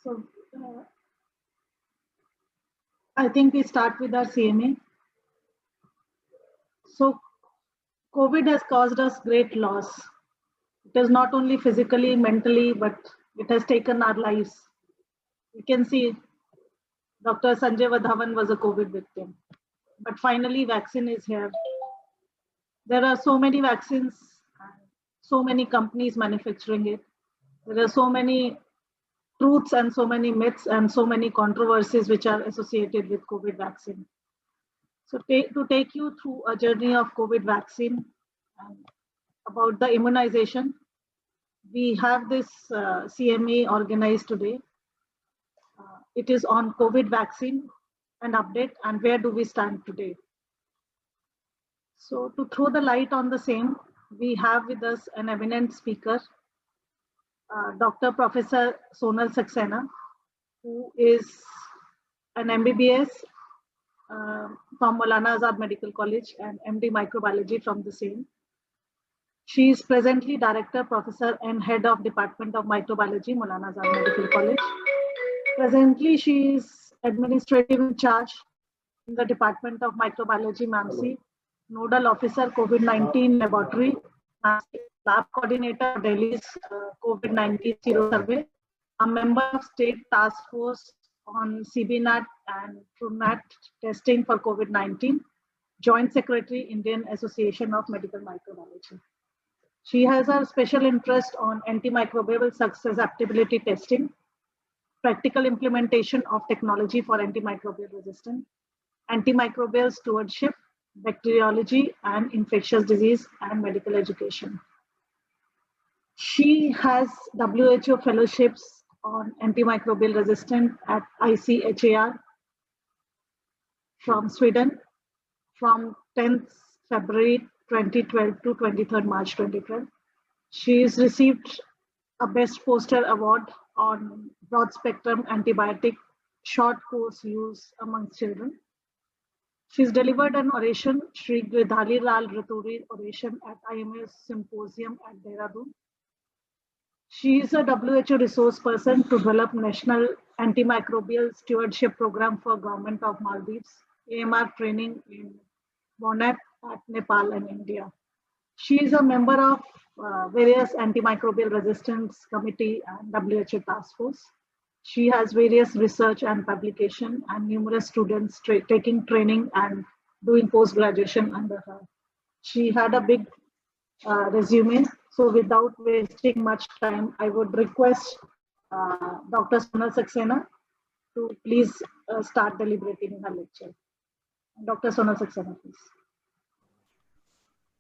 So I think we start with our CMA. So COVID has caused us great loss. It is not only physically, mentally, but it has taken our lives. You can see Dr. Sanjay Vadhavan was a COVID victim. But finally, vaccine is here. There are so many vaccines, so many companies manufacturing it. There are so many truths and so many myths and so many controversies which are associated with COVID vaccine. So to take you through a journey of COVID vaccine and about the immunization, we have this CME organized today. It is on COVID vaccine and update and where do we stand today. So to throw the light on the same, we have with us an eminent speaker, Dr. Professor Sonal Saxena, who is an MBBS from Maulana Azad Medical College and MD Microbiology from the same. She is presently Director, Professor and Head of Department of Microbiology, Maulana Azad Medical College. Presently, she is Administrative in Charge in the Department of Microbiology, MAMC, Nodal Officer, COVID-19 Laboratory, Lab Coordinator, Delhi's COVID-19 Zero Survey, a member of State Task Force on CBNAT and TrueNAT testing for COVID-19, Joint Secretary, Indian Association of Medical Microbiology. She has a special interest on antimicrobial susceptibility testing, practical implementation of technology for antimicrobial resistance, antimicrobial stewardship, bacteriology and infectious disease and medical education. She has WHO fellowships on antimicrobial resistance at ICHAR from Sweden from 10th February 2012 to 23rd March 2012. She has received a Best Poster Award on broad spectrum antibiotic short course use amongst children. She's delivered an oration, Shri Giridhari Lal Raturi oration at IMS Symposium at Dehradun. She is a WHO resource person to develop National Antimicrobial Stewardship Program for Government of Maldives, AMR training in Bonap at Nepal and India. She is a member of various antimicrobial resistance committee and WHO task force. She has various research and publication and numerous students taking training and doing post-graduation under her. She had a big resume. So without wasting much time, I would request Dr. Sonal Saxena to please start deliberating her lecture. Dr. Sonal Saxena, please.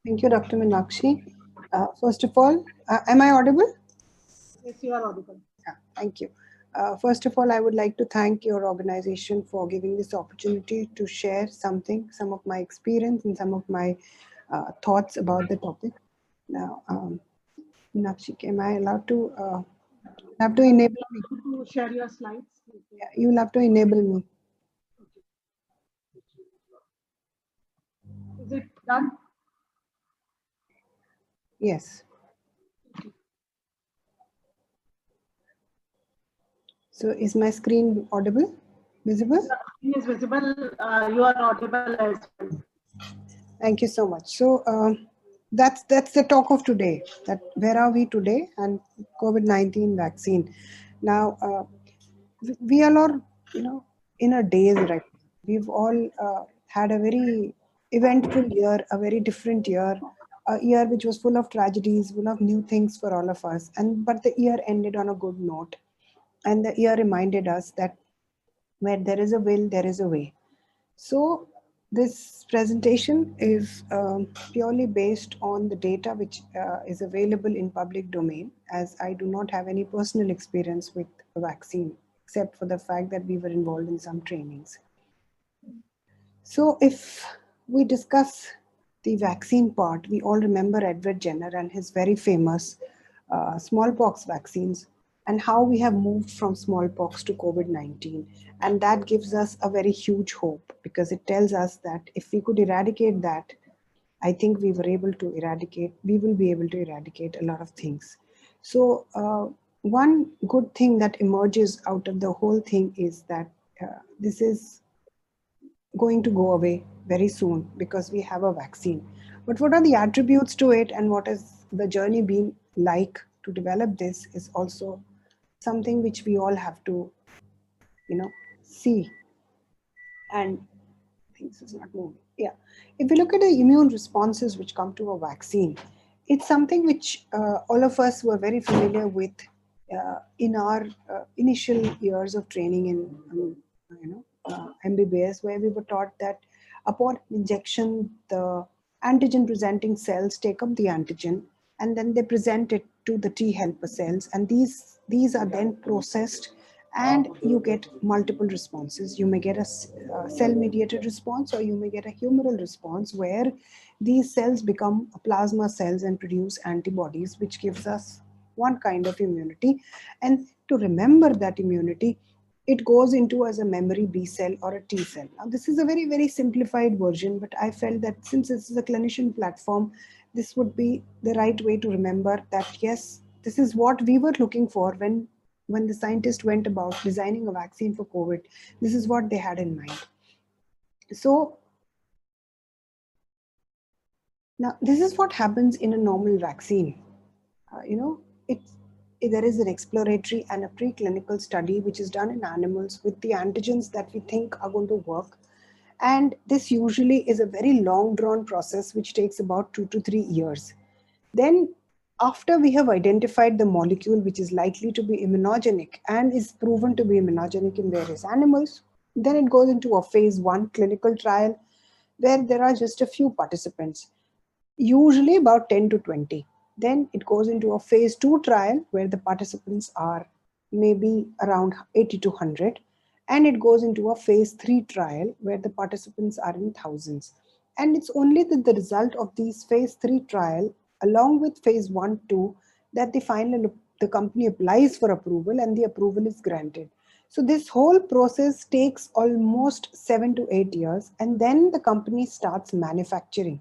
Thank you, Dr. Meenakshi. First of all, am I audible? Yes, you are audible. Yeah, thank you. First of all, I would like to thank your organization for giving this opportunity to share some of my experience and some of my thoughts about the topic. Now, Meenakshi, am I allowed to have to enable me? To share your slides. Yeah, you will have to enable me. Is it done? Yes. So is my screen audible, visible? The screen is visible. You are audible as well. Thank you so much. So that's the talk of today. That where are we today and COVID-19 vaccine. Now we all are in a daze right. We've all had a very eventful year, a very different year, a year which was full of tragedies, full of new things for all of us. But the year ended on a good note. And the year reminded us that where there is a will, there is a way. So this presentation is purely based on the data which is available in public domain, as I do not have any personal experience with the vaccine, except for the fact that we were involved in some trainings. So if we discuss the vaccine part, we all remember Edward Jenner and his very famous smallpox vaccines, and how we have moved from smallpox to COVID-19. And that gives us a very huge hope, because it tells us that if we could eradicate that, I think we will be able to eradicate a lot of things. So one good thing that emerges out of the whole thing is that this is going to go away very soon because we have a vaccine. But what are the attributes to it and what has the journey been like to develop this is also something which we all have to, see. And things is not moving. Yeah. If we look at the immune responses which come to a vaccine, it's something which all of us were very familiar with in our initial years of training in, MBBS, where we were taught that upon injection, the antigen presenting cells take up the antigen and then they present it to the T helper cells, and these are then processed and you get multiple responses. You may get a cell mediated response or you may get a humoral response where these cells become plasma cells and produce antibodies, which gives us one kind of immunity. And to remember that immunity, it goes into as a memory B cell or a T cell. Now, this is a very, very simplified version, but I felt that since this is a clinician platform, this would be the right way to remember that, yes, this is what we were looking for when the scientists went about designing a vaccine for COVID. This is what they had in mind. So now this is what happens in a normal vaccine. There is an exploratory and a preclinical study which is done in animals with the antigens that we think are going to work. And this usually is a very long drawn process which takes about 2 to 3 years. Then after we have identified the molecule which is likely to be immunogenic and is proven to be immunogenic in various animals, then it goes into a phase 1 clinical trial where there are just a few participants, usually about 10 to 20. Then it goes into a phase 2 trial where the participants are maybe around 80 to 100. And it goes into a phase 3 trial where the participants are in thousands. And it's only the result of these phase 3 trial along with phase 1, 2 that the company applies for approval and the approval is granted. So this whole process takes almost 7 to 8 years, and then the company starts manufacturing.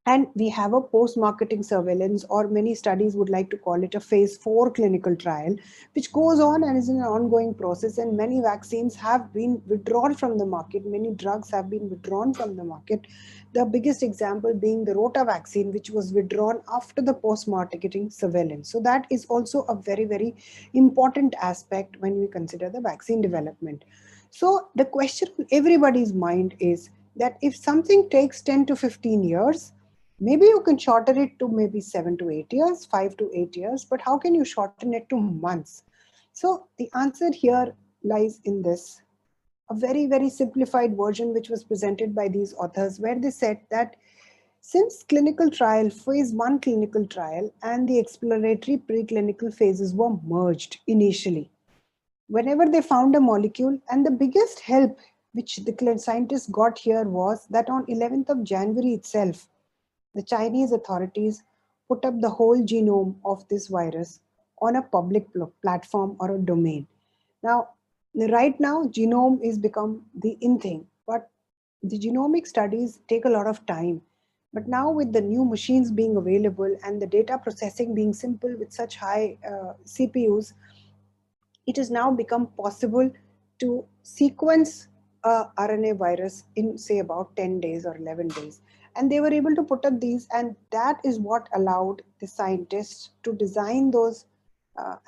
And we have a post-marketing surveillance, or many studies would like to call it a phase 4 clinical trial, which goes on and is an ongoing process. And many vaccines have been withdrawn from the market. Many drugs have been withdrawn from the market. The biggest example being the Rota vaccine, which was withdrawn after the post-marketing surveillance. So that is also a very, very important aspect when we consider the vaccine development. So the question on everybody's mind is that if something takes 10 to 15 years, maybe you can shorten it to maybe 7 to 8 years, 5 to 8 years, but how can you shorten it to months? So the answer here lies in this, a very, very simplified version which was presented by these authors, where they said that since clinical trial, phase 1 clinical trial and the exploratory preclinical phases were merged initially, whenever they found a molecule, and the biggest help which the scientists got here was that on 11th of January itself, the Chinese authorities put up the whole genome of this virus on a public platform or a domain. Now, right now, genome is become the in thing, but the genomic studies take a lot of time. But now with the new machines being available and the data processing being simple with such high CPUs, it has now become possible to sequence a RNA virus in say about 10 days or 11 days. And they were able to put up these, and that is what allowed the scientists to design those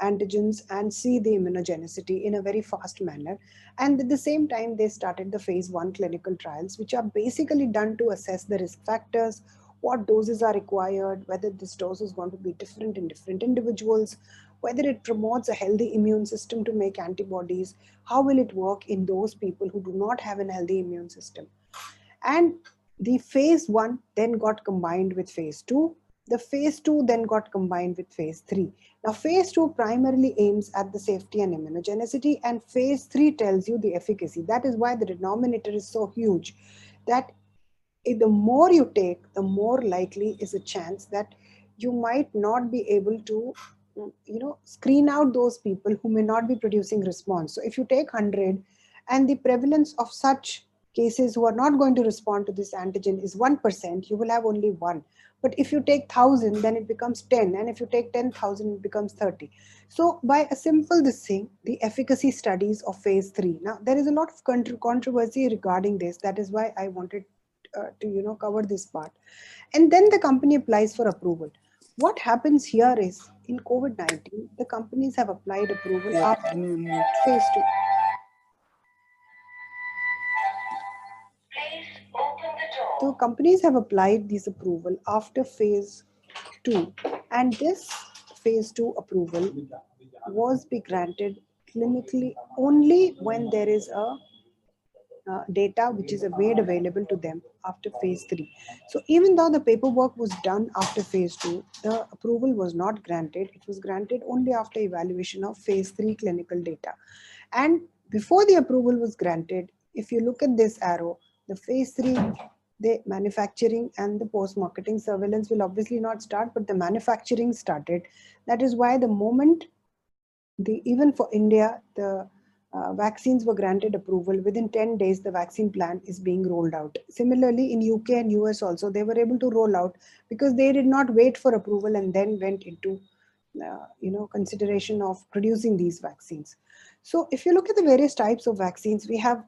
antigens and see the immunogenicity in a very fast manner. And at the same time, they started the phase 1 clinical trials, which are basically done to assess the risk factors, what doses are required, whether this dose is going to be different in different individuals, whether it promotes a healthy immune system to make antibodies, how will it work in those people who do not have a healthy immune system. And the phase 1 then got combined with phase 2. The phase 2 then got combined with phase 3. Now, phase 2 primarily aims at the safety and immunogenicity, and phase 3 tells you the efficacy. That is why the denominator is so huge, that the more you take, the more likely is a chance that you might not be able to screen out those people who may not be producing response. So if you take 100 and the prevalence of such cases who are not going to respond to this antigen is 1%, you will have only one. But if you take 1,000, then it becomes 10. And if you take 10,000, it becomes 30. So by a simple this thing, the efficacy studies of phase 3. Now, there is a lot of controversy regarding this. That is why I wanted to cover this part. And then the company applies for approval. What happens here is, in COVID-19, the companies have applied approval after phase 2. So companies have applied this approval after phase 2, and this phase 2 approval was be granted clinically only when there is a data which is made available to them after phase 3. So even though the paperwork was done after phase 2, the approval was not granted. It was granted only after evaluation of phase 3 clinical data. And before the approval was granted, if you look at this arrow, the phase 3, the manufacturing and the post-marketing surveillance will obviously not start, but the manufacturing started. That is why the moment even for India, the vaccines were granted approval, within 10 days, the vaccine plan is being rolled out. Similarly, in UK and US also, they were able to roll out because they did not wait for approval and then went into consideration of producing these vaccines. So if you look at the various types of vaccines, we have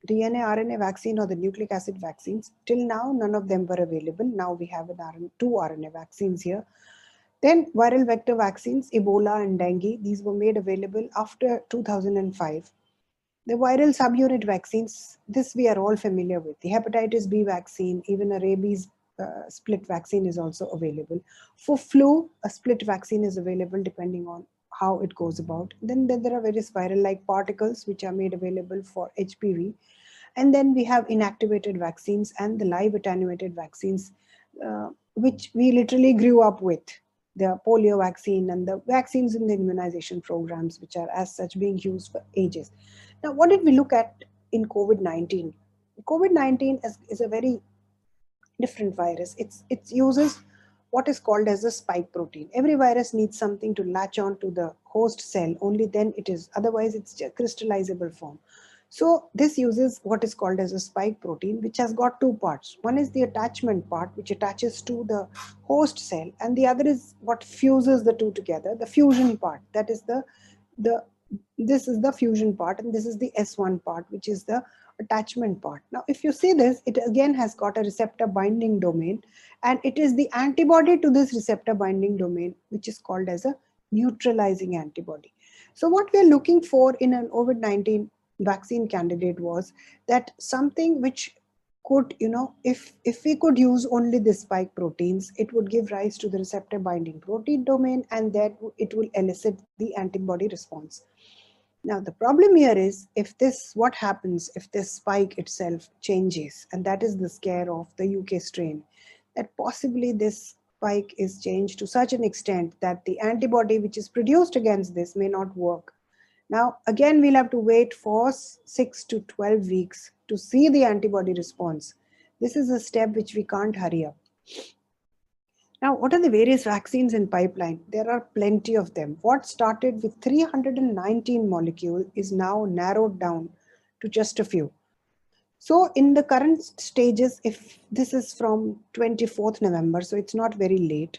DNA, RNA vaccine or the nucleic acid vaccines. Till now, none of them were available. Now we have two RNA vaccines here. Then viral vector vaccines, Ebola and dengue, these were made available after 2005. The viral subunit vaccines, this we are all familiar with. The hepatitis B vaccine, even a rabies split vaccine is also available. For flu, a split vaccine is available depending on how it goes about. Then there are various viral-like particles which are made available for HPV. And then we have inactivated vaccines and the live attenuated vaccines, which we literally grew up with. The polio vaccine and the vaccines in the immunization programs, which are as such being used for ages. Now, what did we look at in COVID-19? COVID-19 is a very different virus. It uses what is called as a spike protein. Every virus needs something to latch on to the host cell, only then it is, otherwise it's a crystallizable form. So this uses what is called as a spike protein, which has got two parts. One is the attachment part, which attaches to the host cell, and the other is what fuses the two together, the fusion part. That is this is the fusion part, and this is the S1 part, which is the attachment part. Now, if you see this, it again has got a receptor binding domain, and it is the antibody to this receptor binding domain, which is called as a neutralizing antibody. So what we're looking for in an COVID-19 vaccine candidate was that something which could, if we could use only the spike proteins, it would give rise to the receptor binding protein domain, and that it will elicit the antibody response. Now, the problem here is what happens if this spike itself changes, and that is the scare of the UK strain, that possibly this spike is changed to such an extent that the antibody which is produced against this may not work. Now, again, we'll have to wait for 6 to 12 weeks to see the antibody response. This is a step which we can't hurry up. Now, what are the various vaccines in pipeline? There are plenty of them. What started with 319 molecules is now narrowed down to just a few. So in the current stages, if this is from 24th November, so it's not very late.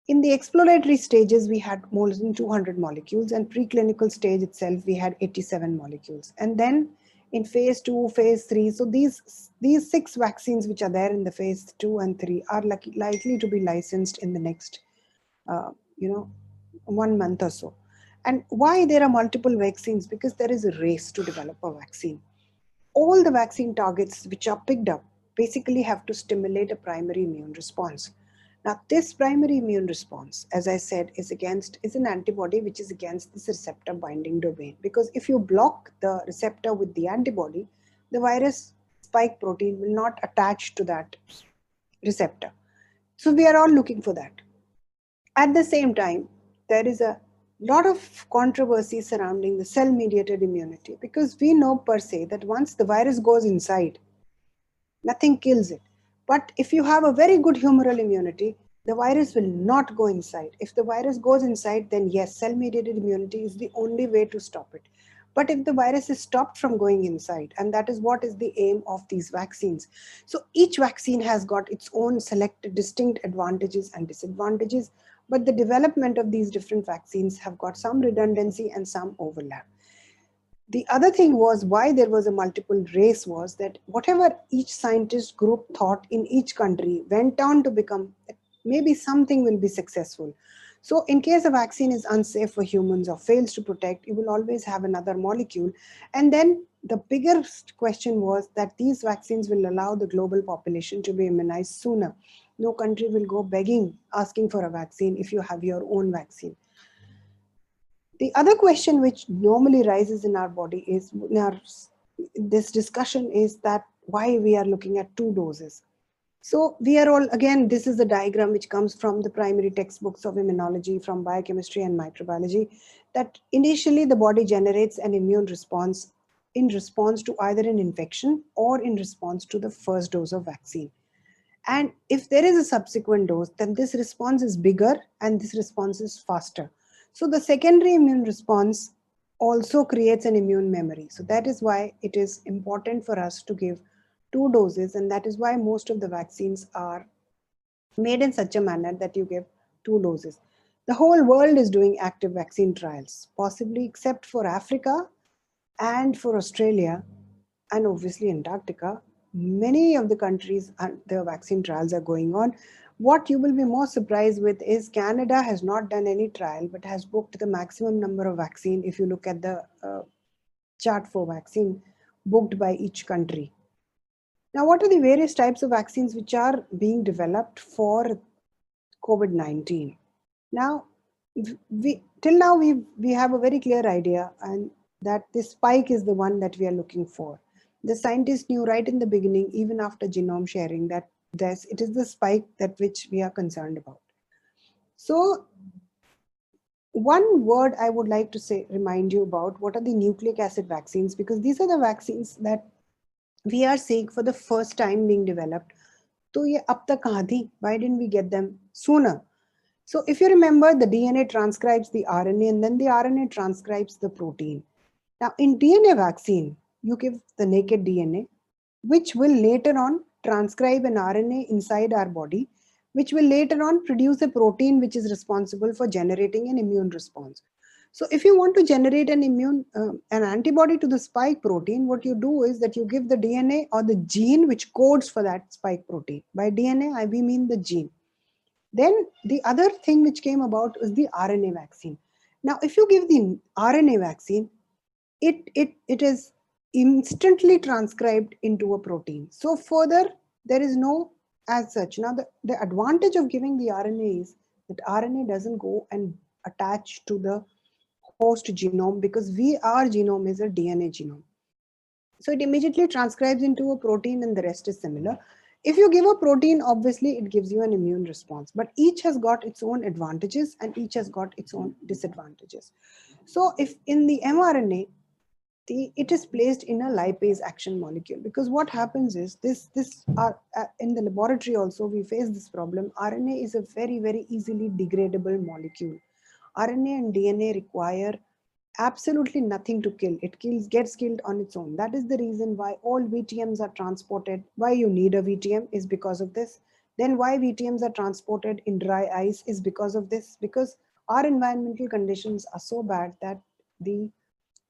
In the exploratory stages, we had more than 200 molecules, and preclinical stage itself, we had 87 molecules. And then in phase 2, phase 3, so these 6 vaccines which are there in the phase 2 and 3 are likely to be licensed in the next, 1 month or so. And why there are multiple vaccines? Because there is a race to develop a vaccine. All the vaccine targets which are picked up basically have to stimulate a primary immune response. Now, this primary immune response, as I said, is an antibody which is against this receptor binding domain. Because if you block the receptor with the antibody, the virus spike protein will not attach to that receptor. So we are all looking for that. At the same time, there is a lot of controversy surrounding the cell-mediated immunity, because we know per se that once the virus goes inside, nothing kills it. But if you have a very good humoral immunity, the virus will not go inside. If the virus goes inside, then yes, cell-mediated immunity is the only way to stop it. But if the virus is stopped from going inside, and that is what is the aim of these vaccines. So each vaccine has got its own selected distinct advantages and disadvantages, but the development of these different vaccines have got some redundancy and some overlap. The other thing was why there was a multiple race was that whatever each scientist group thought in each country went on to become maybe something will be successful. So in case a vaccine is unsafe for humans or fails to protect, you will always have another molecule. And then the biggest question was that these vaccines will allow the global population to be immunized sooner. No country will go begging, asking for a vaccine if you have your own vaccine. The other question which normally rises in our body is, in this discussion is that why we are looking at 2 doses. So we are all, again, this is a diagram which comes from the primary textbooks of immunology, from biochemistry and microbiology, that initially the body generates an immune response in response to either an infection or in response to the first dose of vaccine. And if there is a subsequent dose, then this response is bigger and this response is faster. So the secondary immune response also creates an immune memory. So that is why it is important for us to give 2 doses, and that is why most of the vaccines are made in such a manner that you give 2 doses. The whole world is doing active vaccine trials, possibly except for Africa and for Australia and obviously Antarctica. Many of the countries, the vaccine trials are going on. What you will be more surprised with is Canada has not done any trial, but has booked the maximum number of vaccine. If you look at the chart for vaccine booked by each country. Now, what are the various types of vaccines which are being developed for COVID-19? Now, till now we have a very clear idea, and that this spike is the one that we are looking for. The scientists knew right in the beginning, even after genome sharing, that it is the spike that which we are concerned about. So one word I would like to remind you about, what are the nucleic acid vaccines, because these are the vaccines that we are seeing for the first time being developed. So ye ab tak kahan thi? Why didn't we get them sooner? So if you remember, the DNA transcribes the RNA and then the RNA transcribes the protein. Now in DNA vaccine, you give the naked DNA, which will later on transcribe an RNA inside our body, which will later on produce a protein which is responsible for generating an immune response. So if you want to generate an antibody to the spike protein, what you do is that you give the DNA or the gene which codes for that spike protein. By DNA, we mean the gene. Then the other thing which came about is the RNA vaccine. Now, if you give the RNA vaccine, it is instantly transcribed into a protein. So further, there is no as such. Now, the advantage of giving the RNA is that RNA doesn't go and attach to the host genome, because our genome is a DNA genome. So it immediately transcribes into a protein and the rest is similar. If you give a protein, obviously it gives you an immune response, but each has got its own advantages and each has got its own disadvantages. So if in the mRNA, it is placed in a lipase action molecule, because what happens is in the laboratory also we face this problem. RNA is a very, very easily degradable molecule. RNA and DNA require absolutely nothing to kill. It gets killed on its own. That is the reason why all VTMs are transported. Why you need a VTM is because of this. Then why VTMs are transported in dry ice is because of this, because our environmental conditions are so bad that the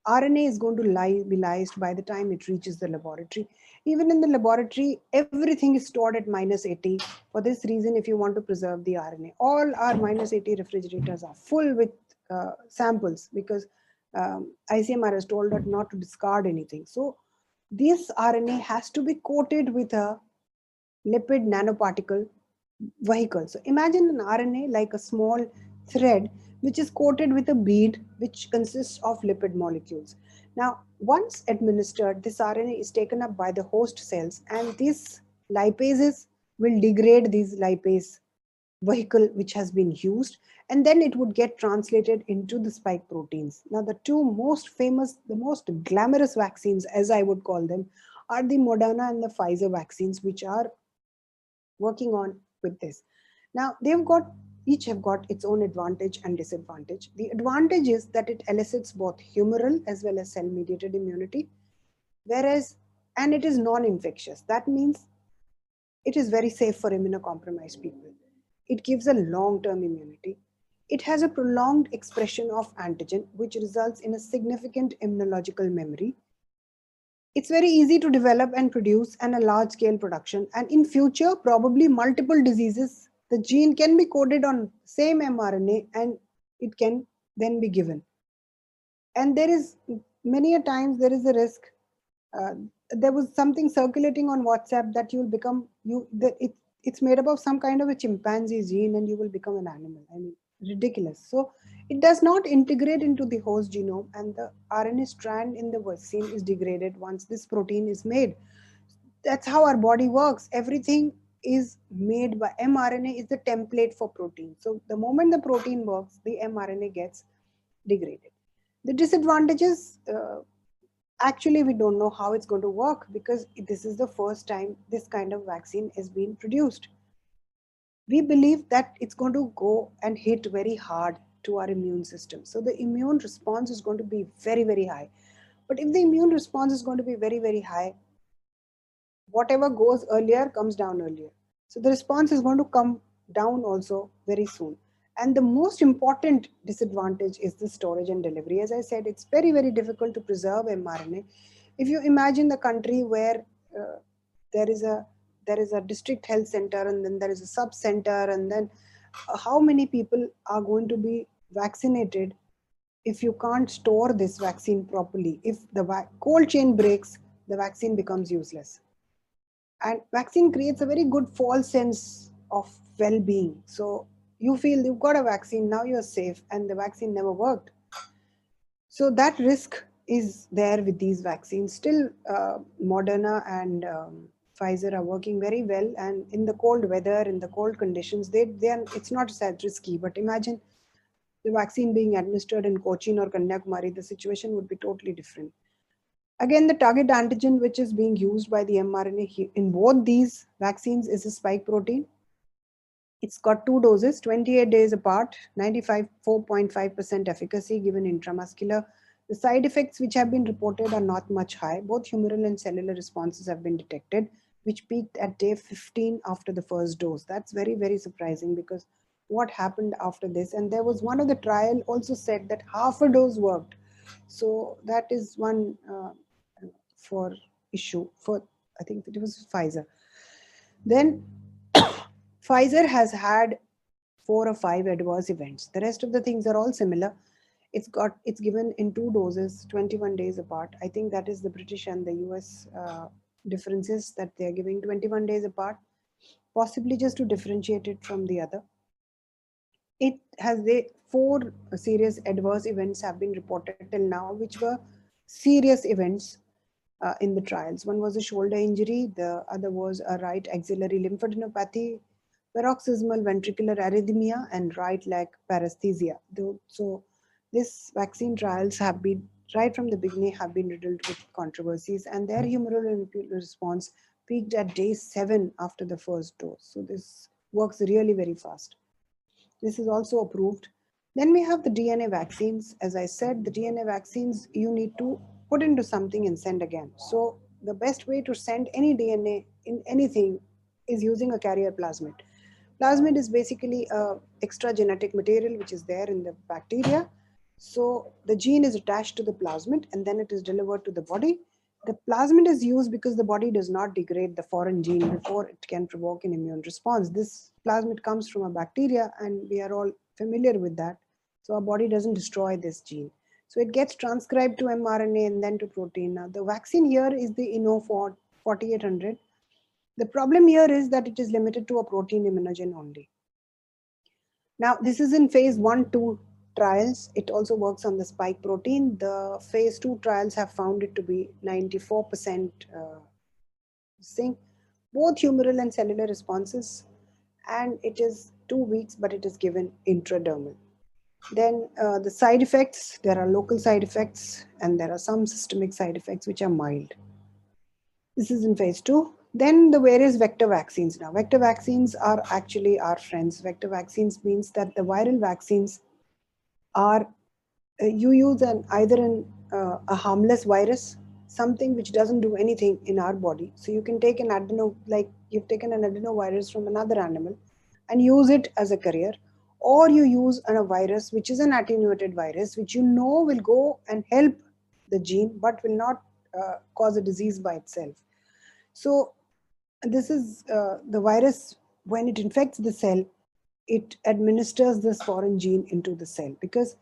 RNA is going to be lysed by the time it reaches the laboratory. Even in the laboratory, everything is stored at -80. For this reason, if you want to preserve the RNA, all our -80 refrigerators are full with samples, because ICMR has told us not to discard anything. So this RNA has to be coated with a lipid nanoparticle vehicle. So imagine an RNA like a small thread which is coated with a bead which consists of lipid molecules. Now, once administered, this RNA is taken up by the host cells, and these lipases will degrade these lipase vehicle which has been used, and then it would get translated into the spike proteins. Now, the two most famous, the most glamorous vaccines, as I would call them, are the Moderna and the Pfizer vaccines, which are working on with this. Now, they've got each have got its own advantage and disadvantage. The advantage is that it elicits both humoral as well as cell-mediated immunity, whereas, and it is non-infectious. That means it is very safe for immunocompromised people. It gives a long-term immunity. It has a prolonged expression of antigen, which results in a significant immunological memory. It's very easy to develop and produce and a large scale production. And in future, probably multiple diseases, the gene can be coded on same mRNA and it can then be given. And there is many a times there is a risk. Uh, there was something circulating on WhatsApp that you'll become it's made up of some kind of a chimpanzee gene and you will become an animal. I mean, ridiculous. So it does not integrate into the host genome, and the RNA strand in the vaccine is degraded once this protein is made. That's how our body works. Everything is made by mRNA is the template for protein. So the moment the protein works, the mRNA gets degraded. The disadvantages, actually we don't know how it's going to work because this is the first time this kind of vaccine is being produced. We believe that it's going to go and hit very hard to our immune system. So the immune response is going to be very, very high. But if the immune response is going to be very, very high, whatever goes earlier comes down earlier. So the response is going to come down also very soon. And the most important disadvantage is the storage and delivery. As I said, it's very, very difficult to preserve mRNA. If you imagine the country where uh, there is a district health center and then there is a sub center, and then how many people are going to be vaccinated if you can't store this vaccine properly? If the cold chain breaks, the vaccine becomes useless. And vaccine creates a very good false sense of well-being. So you feel you've got a vaccine, now you're safe, and the vaccine never worked. So that risk is there with these vaccines. Still, Moderna and Pfizer are working very well, and in the cold weather, in the cold conditions, it's not that risky. But imagine the vaccine being administered in Cochin or Kanyakumari, the situation would be totally different. Again, the target antigen which is being used by the mRNA in both these vaccines is a spike protein. It's got 2 doses, 28 days apart, 94.5% efficacy given intramuscular. The side effects which have been reported are not much high. Both humoral and cellular responses have been detected, which peaked at day 15 after the first dose. That's very, very surprising because what happened after this? And there was one of the trial also said that half a dose worked. So that is one for issue for, I think it was Pfizer. Then Pfizer has had 4 or 5 adverse events. The rest of the things are all similar. It's given in 2 doses, 21 days apart. I think that is the British and the US differences, that they are giving 21 days apart, possibly just to differentiate it from the other. It has the 4 serious adverse events have been reported till now, which were serious events in the trials. One was a shoulder injury, the other was a right axillary lymphadenopathy, paroxysmal ventricular arrhythmia, and right leg paresthesia. So these vaccine trials have been, right from the beginning, have been riddled with controversies, and their humoral and response peaked at day 7 after the first dose. So this works really very fast. This is also approved. Then we have the DNA vaccines. As I said, the DNA vaccines you need to put into something and send again. So the best way to send any DNA in anything is using a carrier plasmid. Plasmid is basically a extra genetic material which is there in the bacteria. So the gene is attached to the plasmid and then it is delivered to the body. The plasmid is used because the body does not degrade the foreign gene before it can provoke an immune response. This plasmid comes from a bacteria and we are all familiar with that. So our body doesn't destroy this gene. So it gets transcribed to mRNA and then to protein. Now the vaccine here is the Inno 4800. The problem here is that it is limited to a protein immunogen only. Now this is in phase 1-2 trials. It also works on the spike protein. The phase 2 trials have found it to be 94% sync, both humoral and cellular responses, and it is 2 weeks, but it is given intradermal. Then the side effects, there are local side effects and there are some systemic side effects which are mild. This is in phase 2. Then the various vector vaccines. Now, vector vaccines are actually our friends. Vector vaccines means that the viral vaccines are you use a harmless virus, something which doesn't do anything in our body. So you can take an like you've taken an adenovirus from another animal and use it as a carrier, or you use a virus which is an attenuated virus, which you know will go and help the gene, but will not cause a disease by itself. So this is the virus, when it infects the cell, it administers this foreign gene into the cell, because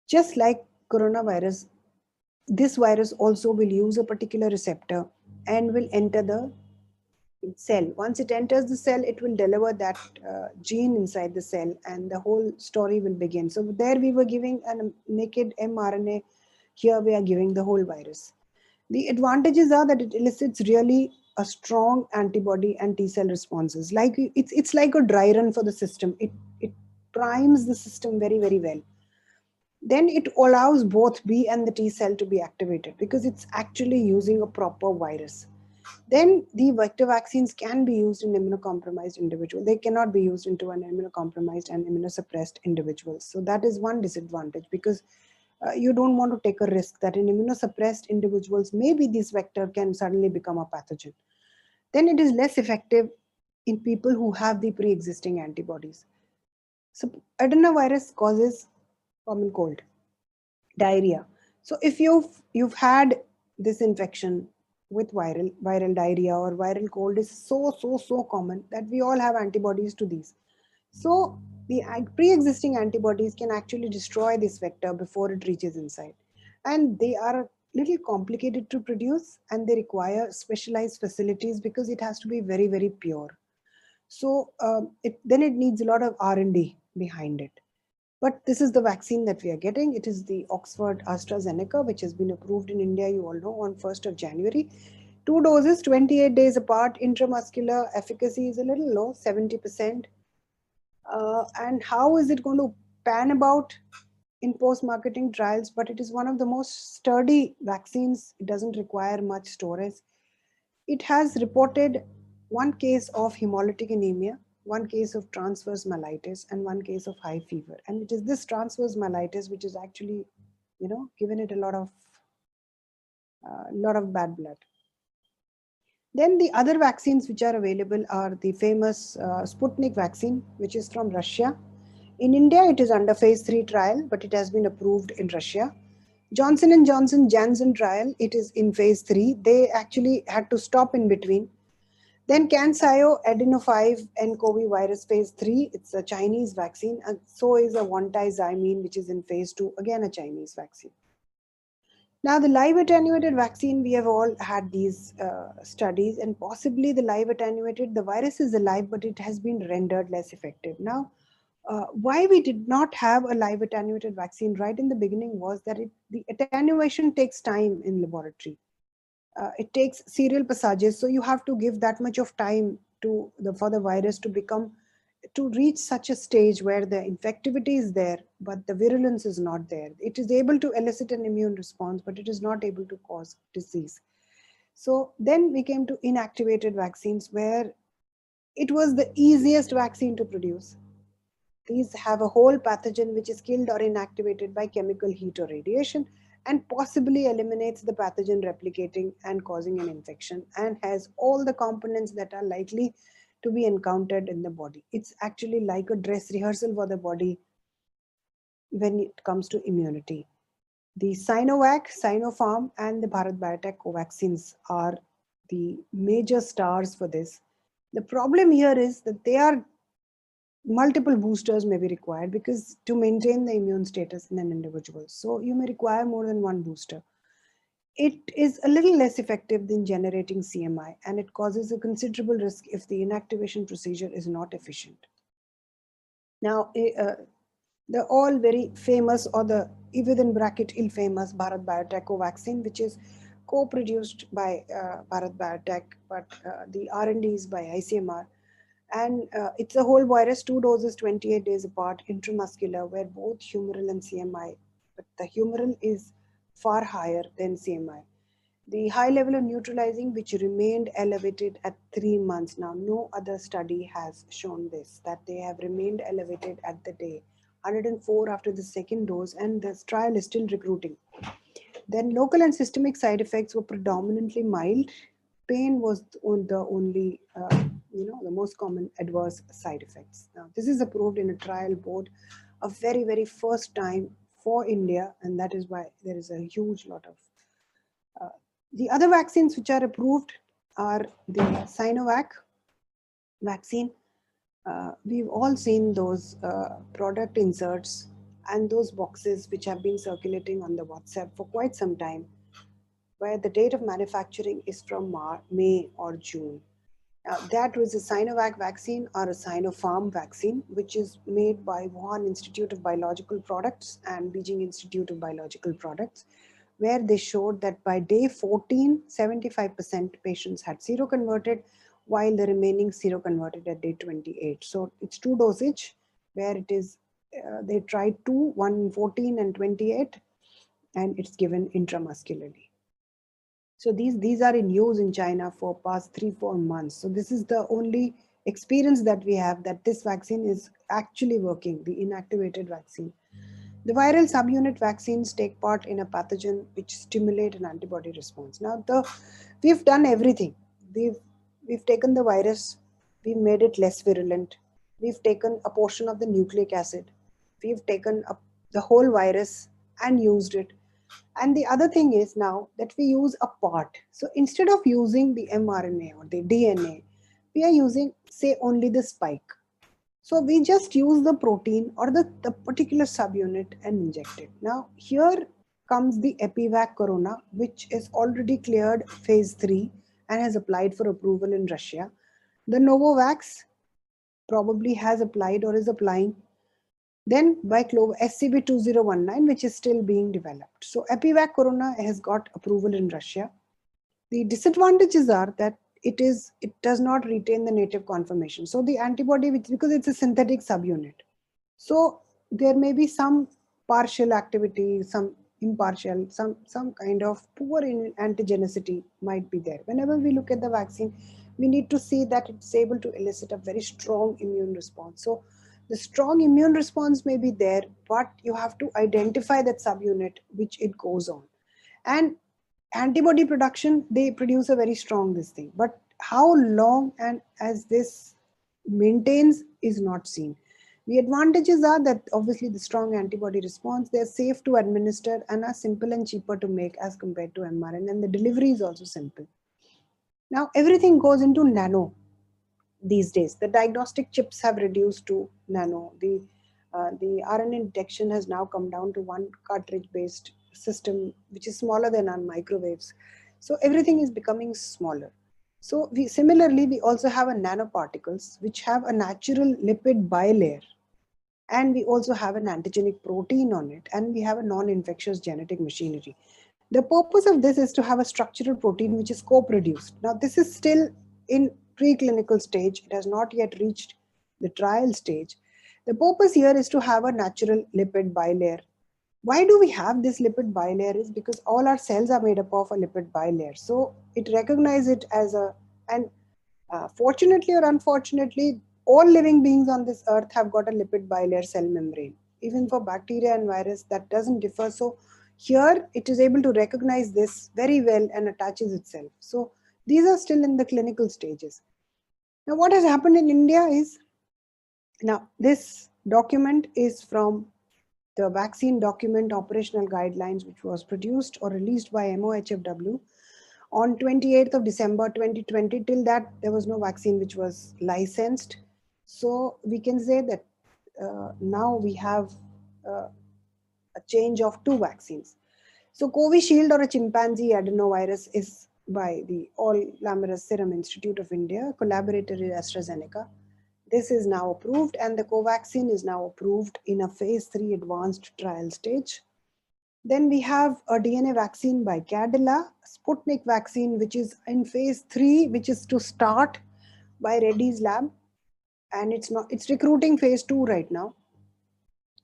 just like coronavirus, this virus also will use a particular receptor and will enter the cell. Once it enters the cell, it will deliver that gene inside the cell, and the whole story will begin. So there we were giving a naked mRNA. Here we are giving the whole virus. The advantages are that it elicits really a strong antibody and T cell responses. Like it's like a dry run for the system. It primes the system very, very well. Then it allows both B and the T cell to be activated because it's actually using a proper virus. Then the vector vaccines can be used in immunocompromised individuals. They cannot be used into an immunocompromised and immunosuppressed individuals. So that is one disadvantage, because you don't want to take a risk that in immunosuppressed individuals, maybe this vector can suddenly become a pathogen. Then it is less effective in people who have the pre-existing antibodies. So adenovirus causes common cold, diarrhea. So if you've had this infection with viral diarrhea or viral cold is so common that we all have antibodies to these. So the pre-existing antibodies can actually destroy this vector before it reaches inside, and they are a little complicated to produce, and they require specialized facilities because it has to be very, very pure. So then it needs a lot of R&D behind it. But this is the vaccine that we are getting. It is the Oxford AstraZeneca, which has been approved in India, you all know, on 1st of January. 2 doses, 28 days apart. Intramuscular efficacy is a little low, 70%. And how is it going to pan about in post-marketing trials? But it is one of the most sturdy vaccines. It doesn't require much storage. It has reported one case of hemolytic anemia, one case of transverse myelitis, and one case of high fever. And it is this transverse myelitis which is actually, given it a lot of bad blood. Then the other vaccines which are available are the famous Sputnik vaccine, which is from Russia. In India, it is under phase 3 trial, but it has been approved in Russia. Johnson & Johnson Janssen trial, it is in phase 3. They actually had to stop in between. Then CanSino Adeno5 nCoV virus phase 3, it's a Chinese vaccine, and so is a Vantizymine, which is in phase 2, again a Chinese vaccine. Now, the live attenuated vaccine, we have all had these studies, and possibly the live attenuated, the virus is alive, but it has been rendered less effective. Now, why we did not have a live attenuated vaccine right in the beginning was that the attenuation takes time in laboratory. It takes serial passages, so you have to give that much of time for the virus to reach such a stage where the infectivity is there, but the virulence is not there. It is able to elicit an immune response, but it is not able to cause disease. So then we came to inactivated vaccines, where it was the easiest vaccine to produce. These have a whole pathogen which is killed or inactivated by chemical heat or radiation, and possibly eliminates the pathogen replicating and causing an infection, and has all the components that are likely to be encountered in the body. It's actually like a dress rehearsal for the body when it comes to immunity. The Sinovac, Sinopharm, and the Bharat Biotech Covaxins are the major stars for this. The problem here is that multiple boosters may be required, because to maintain the immune status in an individual. So you may require more than one booster. It is a little less effective than generating CMI, and it causes a considerable risk if the inactivation procedure is not efficient. Now, the all very famous, or the within bracket ill-famous Bharat Biotech Covaxin, which is co-produced by Bharat Biotech, but the R&D is by ICMR. And it's a whole virus, 2 doses, 28 days apart, intramuscular, where both humoral and CMI, but the humoral is far higher than CMI. The high level of neutralizing, which remained elevated at 3 months. Now, no other study has shown this, that they have remained elevated at the day 104 after the second dose, and this trial is still recruiting. Then local and systemic side effects were predominantly mild. Pain was the only, the most common adverse side effects. Now, this is approved in a trial board, a very, very first time for India, and that is why there is a huge lot of. The other vaccines which are approved are the Sinovac vaccine. We've all seen those product inserts and those boxes which have been circulating on the WhatsApp for quite some time, where the date of manufacturing is from May or June. That was a Sinovac vaccine or a Sinopharm vaccine, which is made by Wuhan Institute of Biological Products and Beijing Institute of Biological Products, where they showed that by day 14, 75% patients had seroconverted, while the remaining seroconverted at day 28. So it's two dosage, where it is, they tried two, one 14 and 28, and it's given intramuscularly. So these are in use in China for past 3-4 months. So this is the only experience that we have that this vaccine is actually working, the inactivated vaccine. The viral subunit vaccines take part in a pathogen which stimulate an antibody response. Now we've done everything. We've taken the virus, we've made it less virulent. We've taken a portion of the nucleic acid. We've taken the whole virus and used it. And the other thing is now that we use a part. So instead of using the mRNA or the DNA, we are using, say, only the spike. So we just use the protein or the particular subunit and inject it. Now here comes the Epivac Corona, which is already cleared phase 3 and has applied for approval in Russia. The Novavax probably has applied or is applying. Then by SCB-2019, which is still being developed. So Epivac Corona has got approval in Russia. The disadvantages are that it does not retain the native conformation. So the antibody, because it's a synthetic subunit, so there may be some partial activity, some impartial, some kind of poor antigenicity might be there. Whenever we look at the vaccine, we need to see that it's able to elicit a very strong immune response. So the strong immune response may be there, but you have to identify that subunit which it goes on. And antibody production, they produce a very strong this thing, but how long and as this maintains is not seen. The advantages are that obviously the strong antibody response, they're safe to administer and are simple and cheaper to make as compared to mRNA, and the delivery is also simple. Now everything goes into nano these days. The diagnostic chips have reduced to nano. The RNA detection has now come down to one cartridge based system, which is smaller than our microwaves. So everything is becoming smaller. So similarly, we also have a nanoparticles, which have a natural lipid bilayer. And we also have an antigenic protein on it, and we have a non-infectious genetic machinery. The purpose of this is to have a structural protein which is co-produced. Now, this is still in preclinical stage. It has not yet reached the trial stage. The purpose here is to have a natural lipid bilayer. Why do we have this lipid bilayer is because all our cells are made up of a lipid bilayer. So it recognizes it as fortunately or unfortunately, all living beings on this earth have got a lipid bilayer cell membrane. Even for bacteria and virus, that doesn't differ. So here it is able to recognize this very well and attaches itself. So these are still in the clinical stages. Now what has happened in India is, now this document is from the vaccine document operational guidelines, which was produced or released by MOHFW on 28th of December 2020. Till that, there was no vaccine which was licensed. So we can say that now we have a change of 2 vaccines. So Covishield or a chimpanzee adenovirus is by the All Lamirus Serum Institute of India, collaborator is AstraZeneca. This is now approved, and the Covaxin is now approved in a phase 3 advanced trial stage. Then we have a DNA vaccine by Cadila, Sputnik vaccine, which is in phase 3, which is to start by Reddy's lab. And it's recruiting phase 2 right now.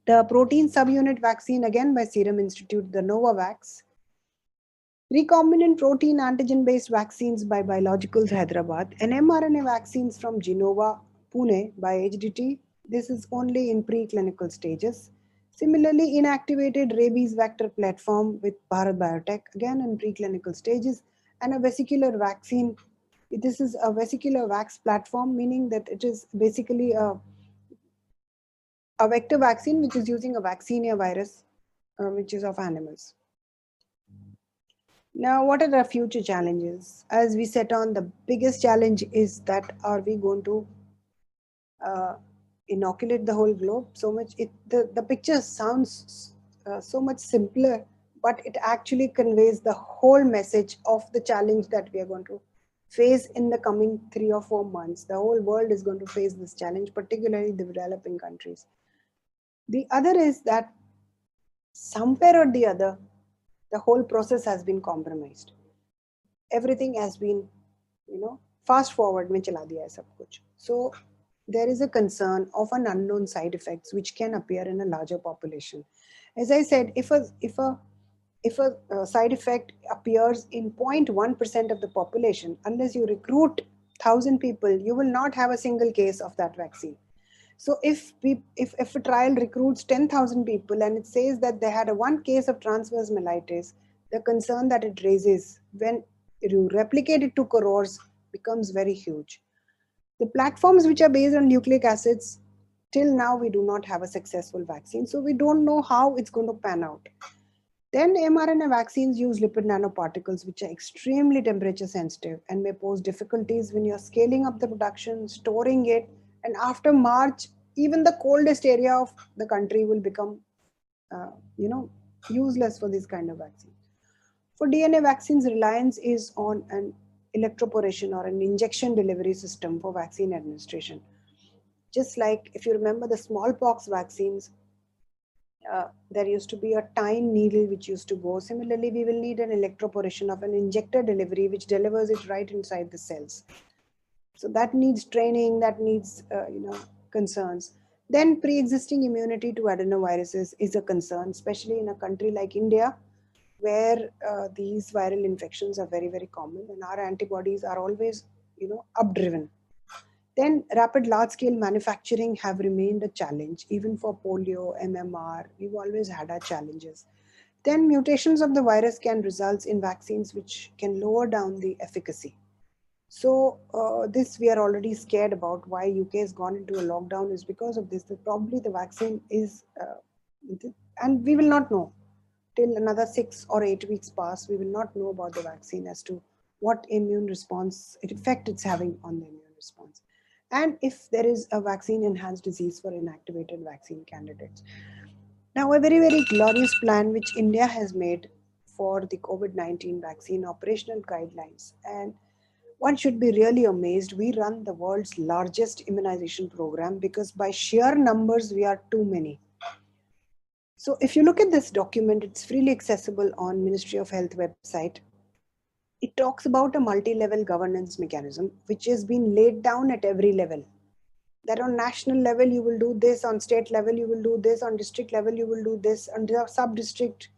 The protein subunit vaccine, again by Serum Institute, the Novavax. Recombinant protein antigen-based vaccines by Biologicals Hyderabad and mRNA vaccines from Genova, Pune by HDT. This is only in preclinical stages. Similarly, inactivated rabies vector platform with Bharat Biotech, again in preclinical stages, and a vesicular vaccine. This is a vesicular vax platform, meaning that it is basically a vector vaccine which is using a vaccinia virus, which is of animals. Now, what are the future challenges? As we set on, the biggest challenge is that are we going to uh, inoculate the whole globe? So much, the picture sounds so much simpler, but it actually conveys the whole message of the challenge that we are going to face in the coming 3 or 4 months. The whole world is going to face this challenge, particularly the developing countries. The other is that somewhere or the other, the whole process has been compromised. Everything has been, fast forward mein chala diya hai sab kuch. So there is a concern of an unknown side effects which can appear in a larger population. As I said, if a side effect appears in 0.1% of the population, unless you recruit 1,000 people, you will not have a single case of that vaccine. So if a trial recruits 10,000 people and it says that they had a one case of transverse myelitis, the concern that it raises when you replicate it to crores becomes very huge. The platforms which are based on nucleic acids, till now we do not have a successful vaccine, so we don't know how it's going to pan out. Then mRNA vaccines use lipid nanoparticles which are extremely temperature sensitive and may pose difficulties when you're scaling up the production, storing it, and after March, even the coldest area of the country will become, uh, you know, useless for this kind of vaccine. For DNA vaccines, reliance is on an electroporation or an injection delivery system for vaccine administration. Just like if you remember the smallpox vaccines, there used to be a tiny needle which used to go. Similarly, we will need an electroporation of an injector delivery which delivers it right inside the cells. So that needs training, that needs, concerns. Then pre-existing immunity to adenoviruses is a concern, especially in a country like India, where these viral infections are very, very common and our antibodies are always, updriven. Then rapid large scale manufacturing have remained a challenge, even for polio, MMR, we've always had our challenges. Then mutations of the virus can result in vaccines which can lower down the efficacy. So this we are already scared about. Why UK has gone into a lockdown is because of this. That probably the vaccine is, and we will not know till another 6 or 8 weeks pass. We will not know about the vaccine as to what immune response effect it's having on the immune response, and if there is a vaccine enhanced disease for inactivated vaccine candidates. Now, a very, very glorious plan which India has made for the COVID-19 vaccine operational guidelines. And one should be really amazed. We run the world's largest immunization program because by sheer numbers, we are too many. So if you look at this document, it's freely accessible on Ministry of Health website. It talks about a multi-level governance mechanism, which has been laid down at every level. That on national level you will do this, on state level you will do this, on district level you will do this, on the sub district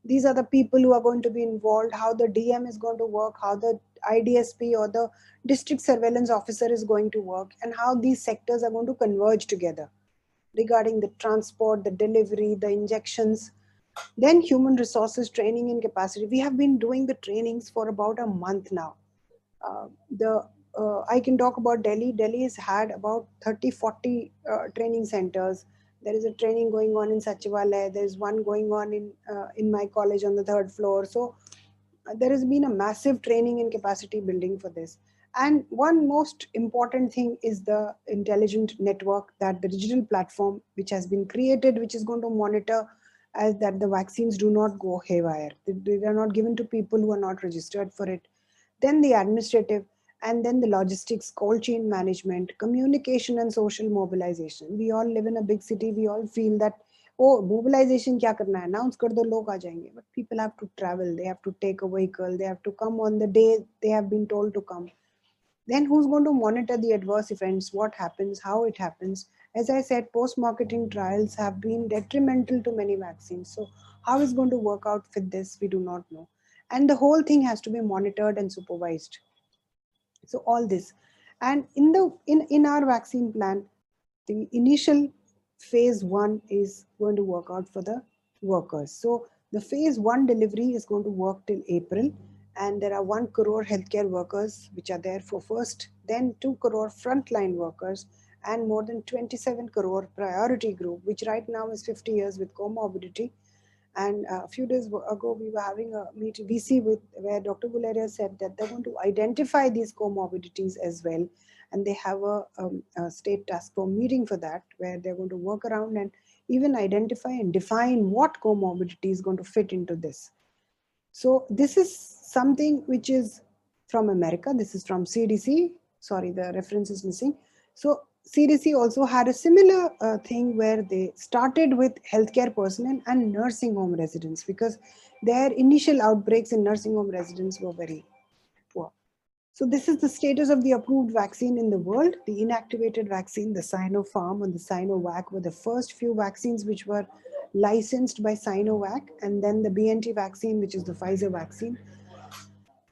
these are the people who are going to be involved, how the DM is going to work, how the IDSP or the district surveillance officer is going to work, and how these sectors are going to converge together regarding the transport, the delivery, the injections. Then human resources training and capacity. We have been doing the trainings for about a month now. The I can talk about Delhi. Delhi has had about 30, 40 training centers. There is a training going on in Sachivalaya. There is one going on in my college on the third floor. So there has been a massive training and capacity building for this. And one most important thing is the intelligent network, that the digital platform which has been created, which is going to monitor as that the vaccines do not go haywire. They are not given to people who are not registered for it. Then the administrative, and then the logistics, cold chain management, communication and social mobilization. We all live in a big city. We all feel that, oh, mobilization kya karna hai? Announce kar do, log aa jayenge. But people have to travel. They have to take a vehicle. They have to come on the day they have been told to come. Then who's going to monitor the adverse events? What happens? How it happens? As I said, post-marketing trials have been detrimental to many vaccines. So how is going to work out with this? We do not know. and the whole thing has to be monitored and supervised. So all this, and in our vaccine plan, the initial phase 1 is going to work out for the workers. So the phase 1 delivery is going to work till April, and there are 1 crore healthcare workers which are there for first, then 2 crore frontline workers, and more than 27 crore priority group, which right now is 50 years with comorbidity. And a few days ago, we were having a meeting, VC, with where Dr. Guleria said that they're going to identify these comorbidities as well. And they have a state task force meeting for that, where they're going to work around and even identify and define what comorbidity is going to fit into this. So this is something which is from America. This is from CDC. Sorry, the reference is missing. So CDC also had a similar thing where they started with healthcare personnel and nursing home residents, because their initial outbreaks in nursing home residents were very poor. So this is the status of the approved vaccine in the world. The inactivated vaccine, the Sinopharm and the Sinovac, were the first few vaccines which were licensed by Sinovac, and then the BNT vaccine, which is the Pfizer vaccine.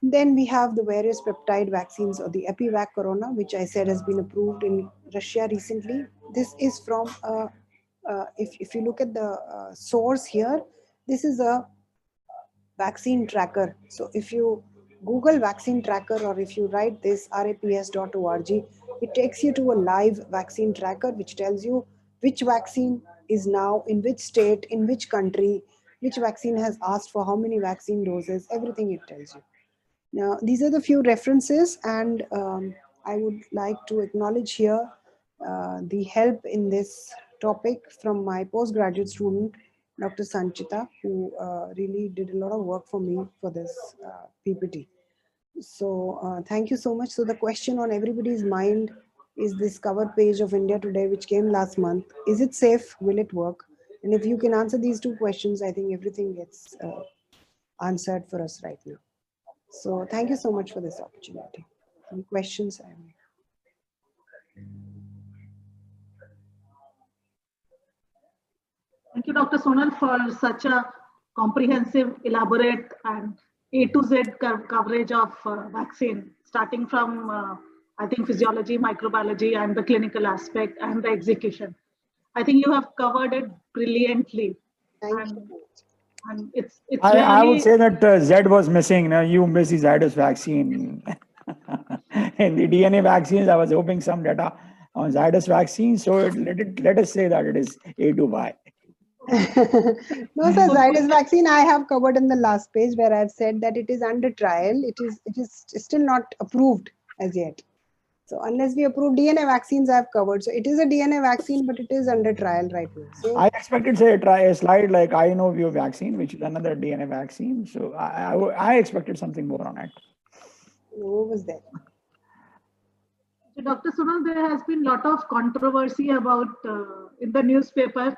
Then we have the various peptide vaccines, or the Epivac Corona, which I said has been approved in Russia recently. This is from, if you look at the source here, this is a vaccine tracker. So if you Google vaccine tracker, or if you write this raps.org, it takes you to a live vaccine tracker, which tells you which vaccine is now in which state, in which country, which vaccine has asked for how many vaccine doses, everything it tells you. Now, these are the few references, and I would like to acknowledge here the help in this topic from my postgraduate student, Dr. Sanchita, who really did a lot of work for me for this PPT. So thank you so much. So the question on everybody's mind is this cover page of India Today, which came last month. Is it safe? Will it work? And if you can answer these 2 questions, I think everything gets answered for us right now. So thank you so much for this opportunity. Any questions? Thank you, Dr. Sonal, for such a comprehensive, elaborate, and A to Z coverage of vaccine, starting from, I think, physiology, microbiology, and the clinical aspect and the execution. I think you have covered it brilliantly. Thank you. And it's I would say that Z was missing. Now you miss the Zydus vaccine. In the DNA vaccines, I was hoping some data on Zydus vaccine. So let us say that it is A to Y. No, sir, Zydus vaccine I have covered in the last page, where I've said that it is under trial. It is still not approved as yet. So unless we approve DNA vaccines, I've covered. So it is a DNA vaccine, but it is under trial right now. So I expected, say, try a slide like Inovio vaccine, which is another DNA vaccine. So I expected something more on it. what was there? Dr. Sonal, there has been a lot of controversy about in the newspaper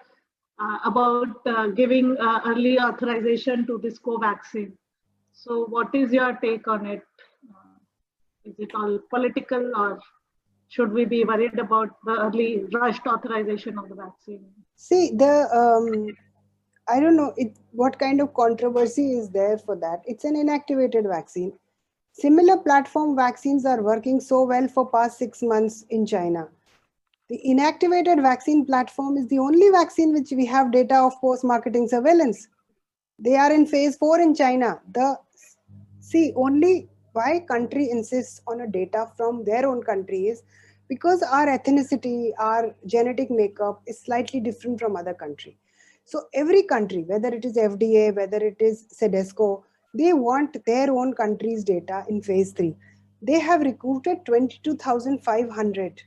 about giving early authorization to this Covaxin. So what is your take on it? Is it all political, or should we be worried about the early rushed authorization of the vaccine? See, I don't know what kind of controversy is there for that. It's an inactivated vaccine. Similar platform vaccines are working so well for past 6 months in China. The inactivated vaccine platform is the only vaccine which we have data of post-marketing surveillance. They are in phase 4 in China. Only why country insists on a data from their own country is because our ethnicity, our genetic makeup is slightly different from other country. So every country, whether it is FDA, whether it is CDSCO, they want their own country's data in phase 3. They have recruited 22,500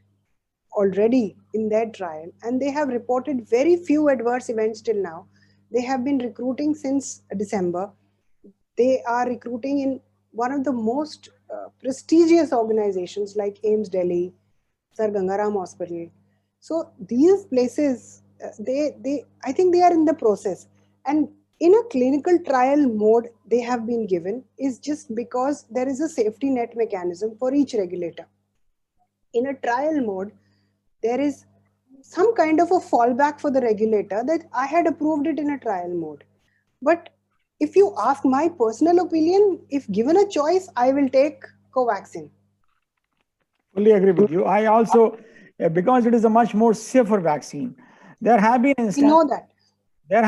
already in their trial, and they have reported very few adverse events till now. They have been recruiting since December. They are recruiting in one of the most prestigious organizations like AIIMS Delhi, Sir Gangaram Hospital. So these places, I think they are in the process. And in a clinical trial mode, they have been given is just because there is a safety net mechanism for each regulator. In a trial mode, there is some kind of a fallback for the regulator that I had approved it in a trial mode. But if you ask my personal opinion, if given a choice, I will take Covaxin. Fully agree with you. I also, because it is a much more safer vaccine. There have been We instances. know that. There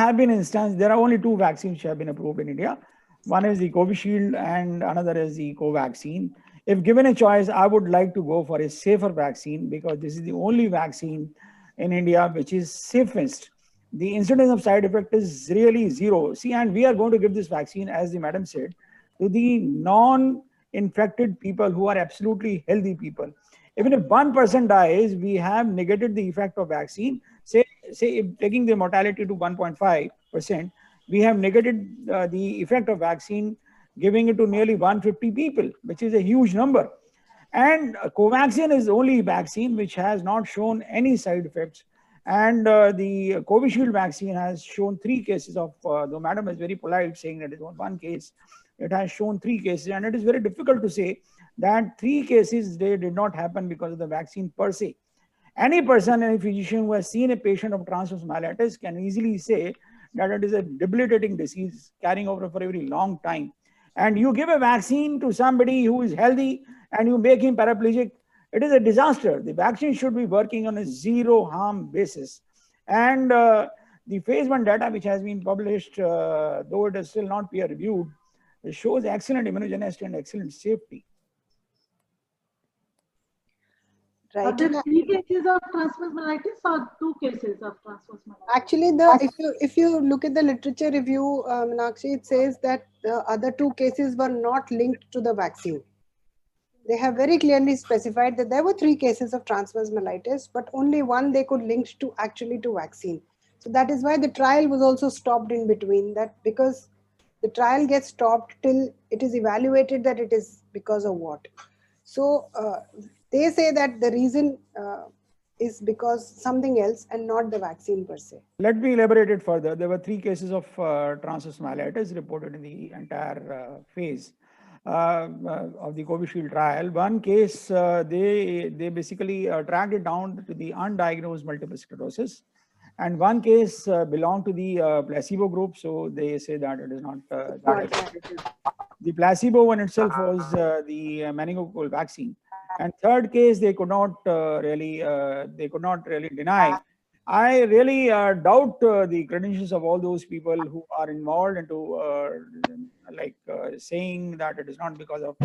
are only two vaccines which have been approved in India. One is the Covishield and another is the Covaxin. If given a choice, I would like to go for a safer vaccine because this is the only vaccine in India which is safest. The incidence of side effect is really zero. See, and we are going to give this vaccine, as the madam said, to the non-infected people who are absolutely healthy people. Even if 1% dies, we have negated the effect of vaccine. Say if taking the mortality to 1.5%, we have negated the effect of vaccine, giving it to nearly 150 people, which is a huge number. And Covaxin is the only vaccine which has not shown any side effects. And the Covishield vaccine has shown 3 cases of, though madam is very polite saying that it was 1 case, it has shown 3 cases. And it is very difficult to say that 3 cases, they did not happen because of the vaccine per se. Any person, any physician who has seen a patient of transverse myelitis can easily say that it is a debilitating disease carrying over for a very long time. And you give a vaccine to somebody who is healthy and you make him paraplegic, it is a disaster. The vaccine should be working on a zero harm basis. And the phase 1 data which has been published, though it is still not peer reviewed, it shows excellent immunogenicity and excellent safety. Are Right. there 3 cases of transverse myelitis or 2 cases of transverse myelitis? Actually, if you look at the literature review, Meenakshi, it says that the other 2 cases were not linked to the vaccine. They have very clearly specified that there were 3 cases of transverse myelitis, but only one they could link to actually to vaccine. So that is why the trial was also stopped in between, that because the trial gets stopped till it is evaluated that it is because of what. So they say that the reason is because something else and not the vaccine per se. Let me elaborate it further. There were 3 cases of transverse myelitis reported in the entire phase of the Covishield trial. One case, they basically tracked it down to the undiagnosed multiple sclerosis. And one case belonged to the placebo group. So they say that it is not that effective. The placebo one itself was the meningococcal vaccine. And third case, they could not really deny. I really doubt the credentials of all those people who are involved into saying that it is not because of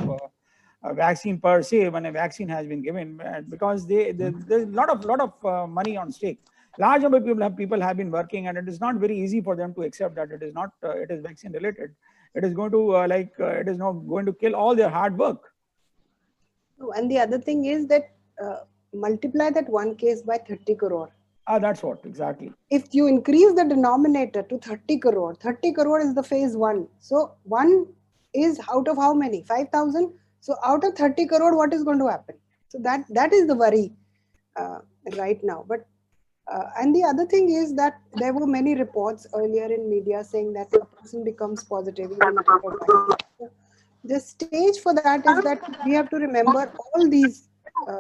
a vaccine per se when a vaccine has been given, because there's a lot of money on stake. Large number of people have been working, and it is not very easy for them to accept that it is not it is vaccine related. It is going to it is not going to kill all their hard work. And the other thing is that multiply that 1 case by 30 crore. That's what exactly. If you increase the denominator to 30 crore is the phase 1. So 1 is out of how many? 5,000. So out of 30 crore, what is going to happen? So that is the worry right now. But and the other thing is that there were many reports earlier in media saying that a person becomes positive. The stage for that is that we have to remember all these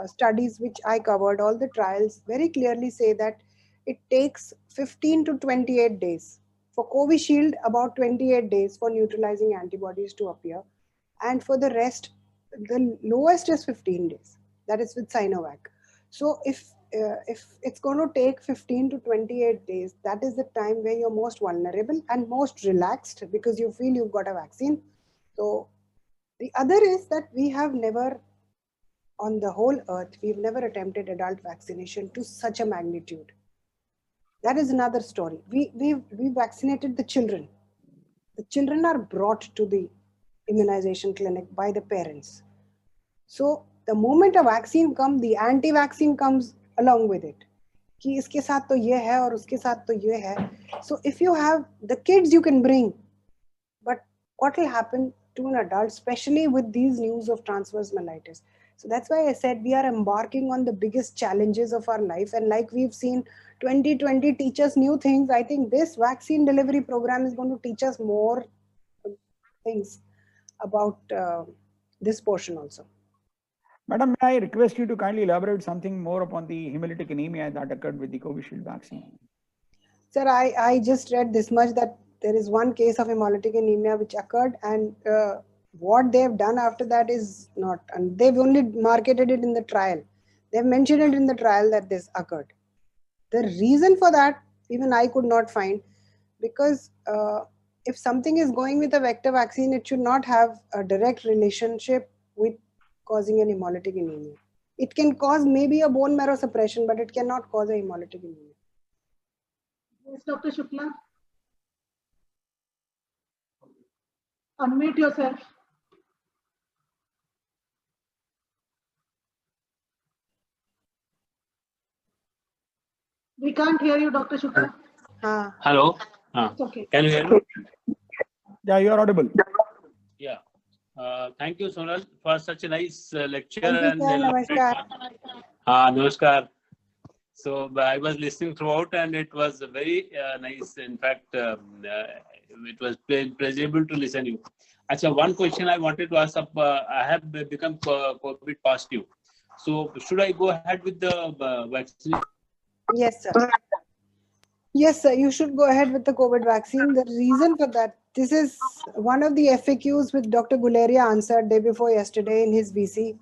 studies which I covered, all the trials very clearly say that it takes 15 to 28 days. For Covishield, about 28 days for neutralizing antibodies to appear. And for the rest, the lowest is 15 days. That is with Sinovac. So if it's going to take 15 to 28 days, that is the time where you're most vulnerable and most relaxed because you feel you've got a vaccine. So the other is that we have never, on the whole earth, we've never attempted adult vaccination to such a magnitude. That is another story. We vaccinated the children. The children are brought to the immunization clinic by the parents. So the moment a vaccine comes, the anti-vaccine comes along with it. कि इसके साथ तो ये है और उसके साथ तो ये है. So if you have the kids, you can bring. But what will happen to an adult, especially with these news of transverse myelitis? So that's why I said we are embarking on the biggest challenges of our life. And like we've seen 2020 teach us new things, I think this vaccine delivery program is going to teach us more things about this portion also. Madam, may I request you to kindly elaborate something more upon the hemolytic anemia that occurred with the Covishield vaccine? Sir, I just read this much that there is one case of hemolytic anemia which occurred, and what they've done after that is not, and they've only marketed it in the trial. They've mentioned it in the trial that this occurred. The reason for that, even I could not find, because if something is going with a vector vaccine, it should not have a direct relationship with causing an hemolytic anemia. It can cause maybe a bone marrow suppression, but it cannot cause a hemolytic anemia. Yes, Dr. Shukla. Unmute yourself. We can't hear you, Dr. Shukla. Hello. It's okay. Can you hear me? Yeah, you are audible. Yeah. Thank you, Sonal, for such a nice lecture. Thank you, sir. Namaskar. Namaskar. So I was listening throughout, and it was very nice. In fact, it was pleasurable to listen to you. Actually, one question I wanted to ask: I have become COVID positive. So should I go ahead with the vaccine? Yes, sir. Yes, sir. You should go ahead with the COVID vaccine. The reason for that, this is one of the FAQs which Dr. Guleria answered day before yesterday in his VC.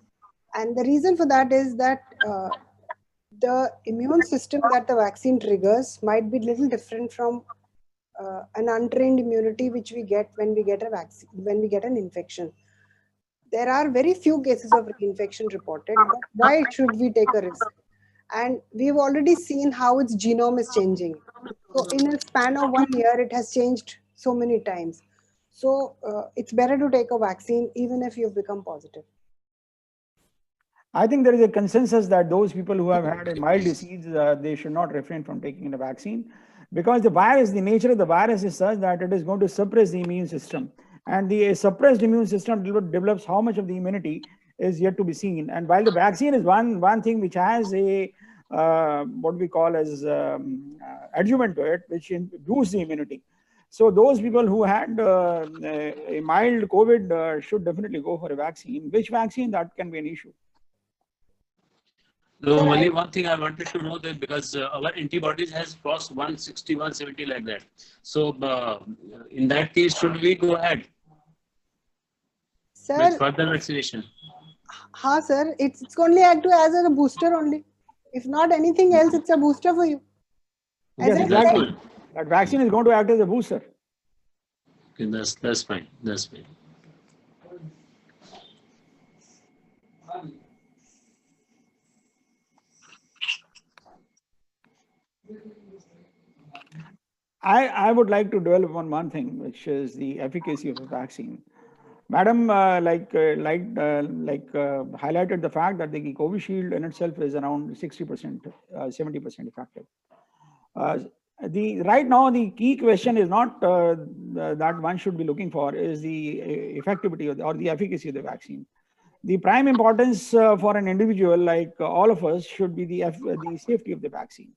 And the reason for that is that the immune system that the vaccine triggers might be a little different from an untrained immunity which we get when we get a vaccine, when we get an infection. There are very few cases of reinfection reported, but why should we take a risk? And we've already seen how its genome is changing. So in a span of 1 year, it has changed so many times. So it's better to take a vaccine even if you've become positive. I think there is a consensus that those people who have had a mild disease, they should not refrain from taking the vaccine, because the virus, the nature of the virus is such that it is going to suppress the immune system. And the suppressed immune system develops how much of the immunity is yet to be seen. And while the vaccine is one thing which has a what we call as adjuvant to it, which boosts the immunity. So those people who had a mild COVID should definitely go for a vaccine. Which vaccine, that can be an issue. No, only one thing I wanted to know, that because our antibodies has crossed 160, 170 like that. So in that case, should we go ahead with further vaccination? Sir, it's only active as a booster only. If not anything else, it's a booster for you. Yes, exactly. That vaccine is going to act as a booster. Okay, that's fine. That's fine. I would like to dwell upon one thing, which is the efficacy of a vaccine. Madam, highlighted the fact that the Covishield in itself is around 60%, 70% effective. Right now, the key question is not that one should be looking for is the effectivity or the efficacy of the vaccine. The prime importance for an individual like all of us should be the safety of the vaccine.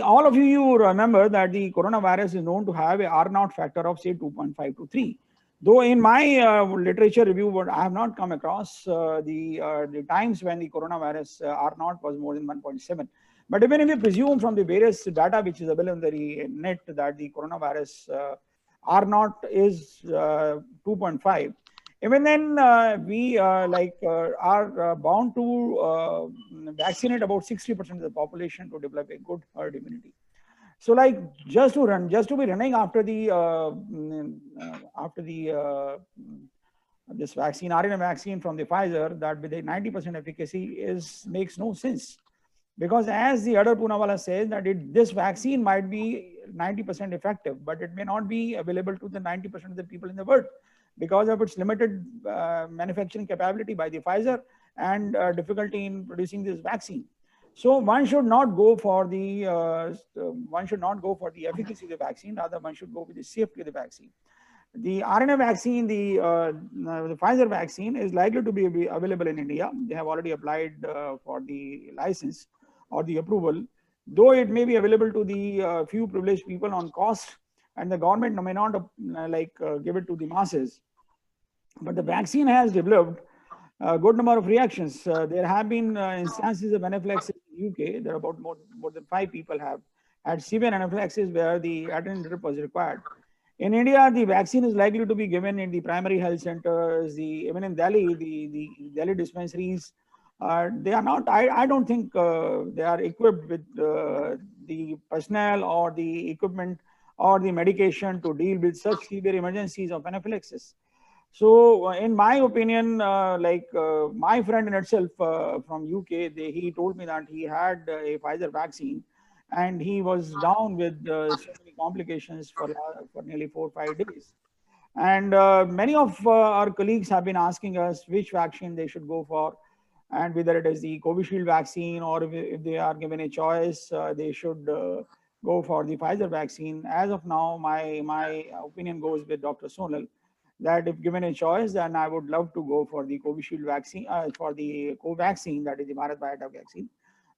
All of you remember that the coronavirus is known to have a R0 factor of say 2.5 to 3. Though in my literature review, I have not come across the times when the coronavirus R0 was more than 1.7. But even if we presume from the various data which is available on the net that the coronavirus R0 is 2.5, even then we are bound to vaccinate about 60% of the population to develop a good herd immunity. So just to be running after this vaccine, RNA vaccine from the Pfizer, that with a 90% efficacy makes no sense. Because as the Adar Poonawala says, that this vaccine might be 90% effective, but it may not be available to the 90% of the people in the world because of its limited manufacturing capability by the Pfizer and difficulty in producing this vaccine. So one should not go for the efficacy of the vaccine. Rather, one should go with the safety of the vaccine. The RNA vaccine, the Pfizer vaccine, is likely to be available in India. They have already applied for the license or the approval, though it may be available to the few privileged people on cost, and the government may not give it to the masses. But the vaccine has developed a good number of reactions. There have been instances of anaphylaxis in the UK. There are about more than 5 people have had severe anaphylaxis where the attendant drip was required. In India, the vaccine is likely to be given in the primary health centers, even in Delhi, the Delhi dispensaries. They are not, I don't think they are equipped with the personnel or the equipment or the medication to deal with such severe emergencies of anaphylaxis. So in my opinion, my friend in itself from UK, he told me that he had a Pfizer vaccine and he was down with so many complications for nearly 4 or 5 days. And many of our colleagues have been asking us which vaccine they should go for, and whether it is the Covishield vaccine or if they are given a choice, they should go for the Pfizer vaccine. As of now, my opinion goes with Dr. Sonal, that if given a choice, then I would love to go for the Covishield vaccine, for the Covaxin, that is the Bharat Biotech vaccine,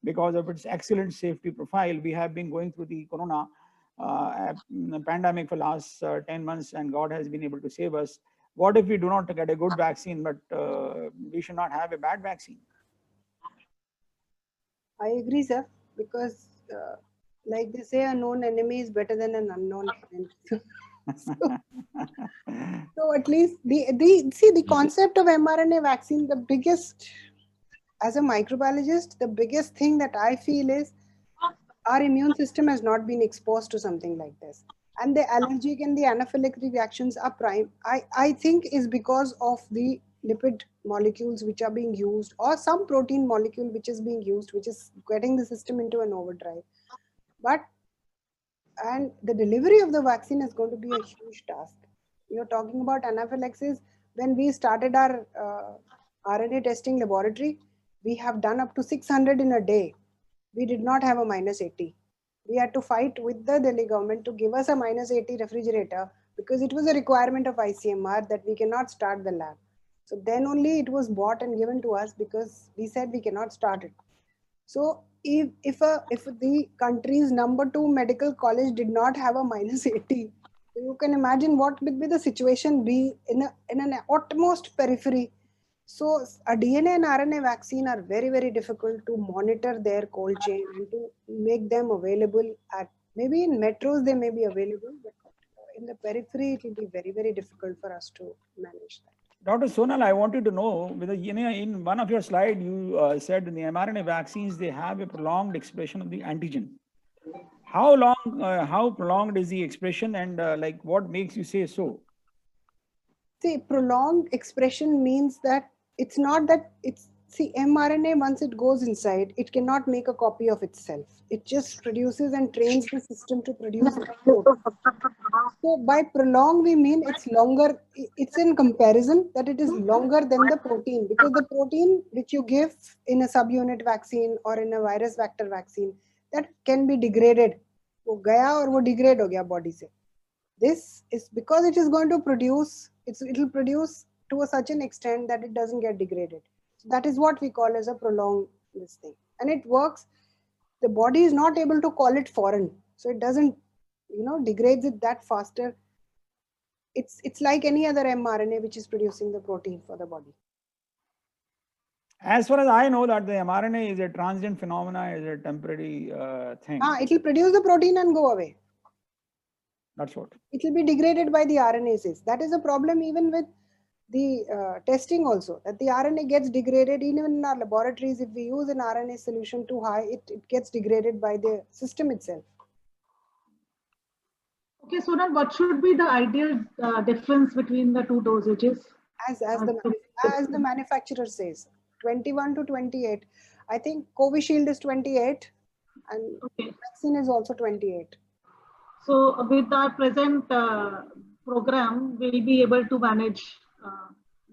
because of its excellent safety profile. We have been going through the corona pandemic for last 10 months, and God has been able to save us. What if we do not get a good vaccine, but we should not have a bad vaccine? I agree, sir, because like they say, a known enemy is better than an unknown friend. So at least the concept of mRNA vaccine, the biggest, as a microbiologist, the biggest thing that I feel is our immune system has not been exposed to something like this. And the allergic and the anaphylactic reactions are I think is because of the lipid molecules which are being used, or some protein molecule which is being used, which is getting the system into an overdrive. And the delivery of the vaccine is going to be a huge task. You're talking about anaphylaxis. When we started our RNA testing laboratory, we have done up to 600 in a day. We did not have a -80. We had to fight with the Delhi government to give us a -80 refrigerator, because it was a requirement of ICMR that we cannot start the lab. So then only it was bought and given to us, because we said we cannot start it. So if the country's #2 medical college did not have a -80, you can imagine what would be the situation be in an utmost periphery. So a DNA and RNA vaccine are very, very difficult to monitor their cold chain and to make them available at, maybe in metros they may be available, but in the periphery it will be very, very difficult for us to manage that. Dr. Sonal, I wanted to know, whether in one of your slides, you said in the mRNA vaccines, they have a prolonged expression of the antigen. How long, how prolonged is the expression, and like what makes you say so? See, prolonged expression means that it's not that mRNA, once it goes inside, it cannot make a copy of itself. It just produces and trains the system to produce a protein. So by prolonged, we mean it's longer. It's in comparison that it is longer than the protein, because the protein which you give in a subunit vaccine or in a virus vector vaccine, that can be degraded. वो गया और वो degrade हो गया body से. This is because it is going to produce, it will produce to such an extent that it doesn't get degraded. So that is what we call as a prolonged this thing. And it works. The body is not able to call it foreign. So it doesn't, degrades it that faster. It's like any other mRNA which is producing the protein for the body. As far as I know, that the mRNA is a transient phenomena, is a temporary thing. It will produce the protein and go away. That's what. It will be degraded by the RNases. That is a problem even with the testing also, that the RNA gets degraded. Even in our laboratories, if we use an RNA solution too high, it gets degraded by the system itself. Okay, Sonal, what should be the ideal difference between the two dosages? As the manufacturer says, 21 to 28. I think Covishield is 28 and vaccine is also 28. So with our present program, we'll be able to manage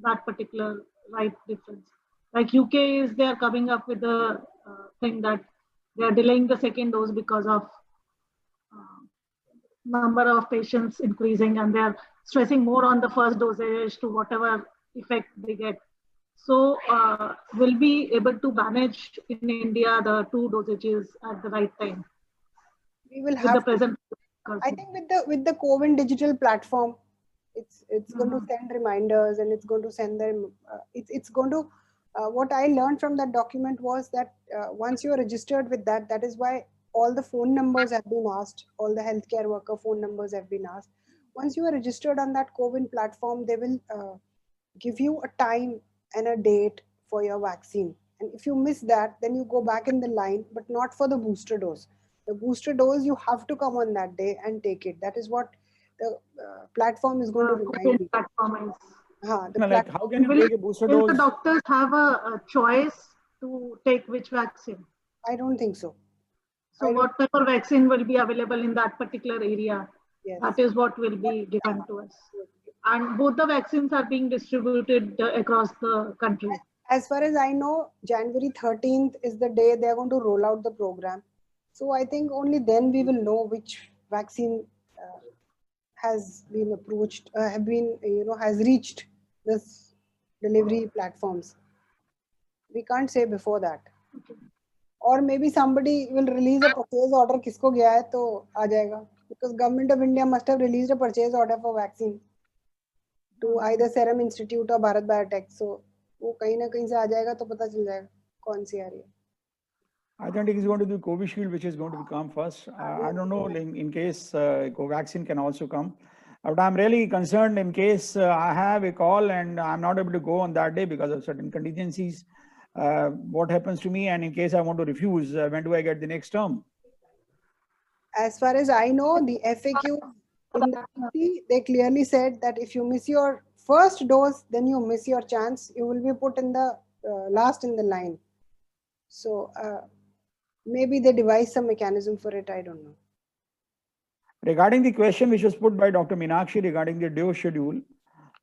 that particular right difference. Like UK they are coming up with the thing that they are delaying the second dose because of number of patients increasing, and they are stressing more on the first dosage to whatever effect they get. So we'll be able to manage in India the two dosages at the right time. We will have the present. I think with the CoWIN digital platform, it's going to send reminders, and it's going to send them. It's going to. What I learned from that document was that once you are registered with that, that is why all the phone numbers have been asked, all the healthcare worker phone numbers have been asked. Once you are registered on that CoWIN platform, they will give you a time and a date for your vaccine. And if you miss that, then you go back in the line, but not for the booster dose. The booster dose, you have to come on that day and take it. That is what the platform is going to remind you. Platform is. The Like, how can you take a booster Will the dose? doctors have a choice to take which vaccine? I don't think so. So whatever vaccine will be available in that particular area, Yes. that is what will be given to us. And both the vaccines are being distributed across the country. As far as I know, January 13th is the day they're going to roll out the program. So I think only then we will know which vaccine has been approached, has reached this delivery platforms. We can't say before that. Okay. Or maybe somebody will release a purchase order, किसको गया है तो आ जाएगा. Because Government of India must have released a purchase order for vaccine to either Serum Institute or Bharat Biotech. So वो कहीं ना कहीं से आ जाएगा तो पता चल जाएगा कौन सी आ रही है. I think it is going to be Covishield, which is going to come first. I don't know in case Covaxin can also come. But I'm really concerned in case I have a call and I'm not able to go on that day because of certain contingencies. What happens to me? And in case I want to refuse, when do I get the next term? As far as I know, the FAQ in the PT, they clearly said that if you miss your first dose, then you miss your chance. You will be put in the last in the line. So maybe they devised some mechanism for it. I don't know. Regarding the question which was put by Dr. Meenakshi regarding the dose schedule,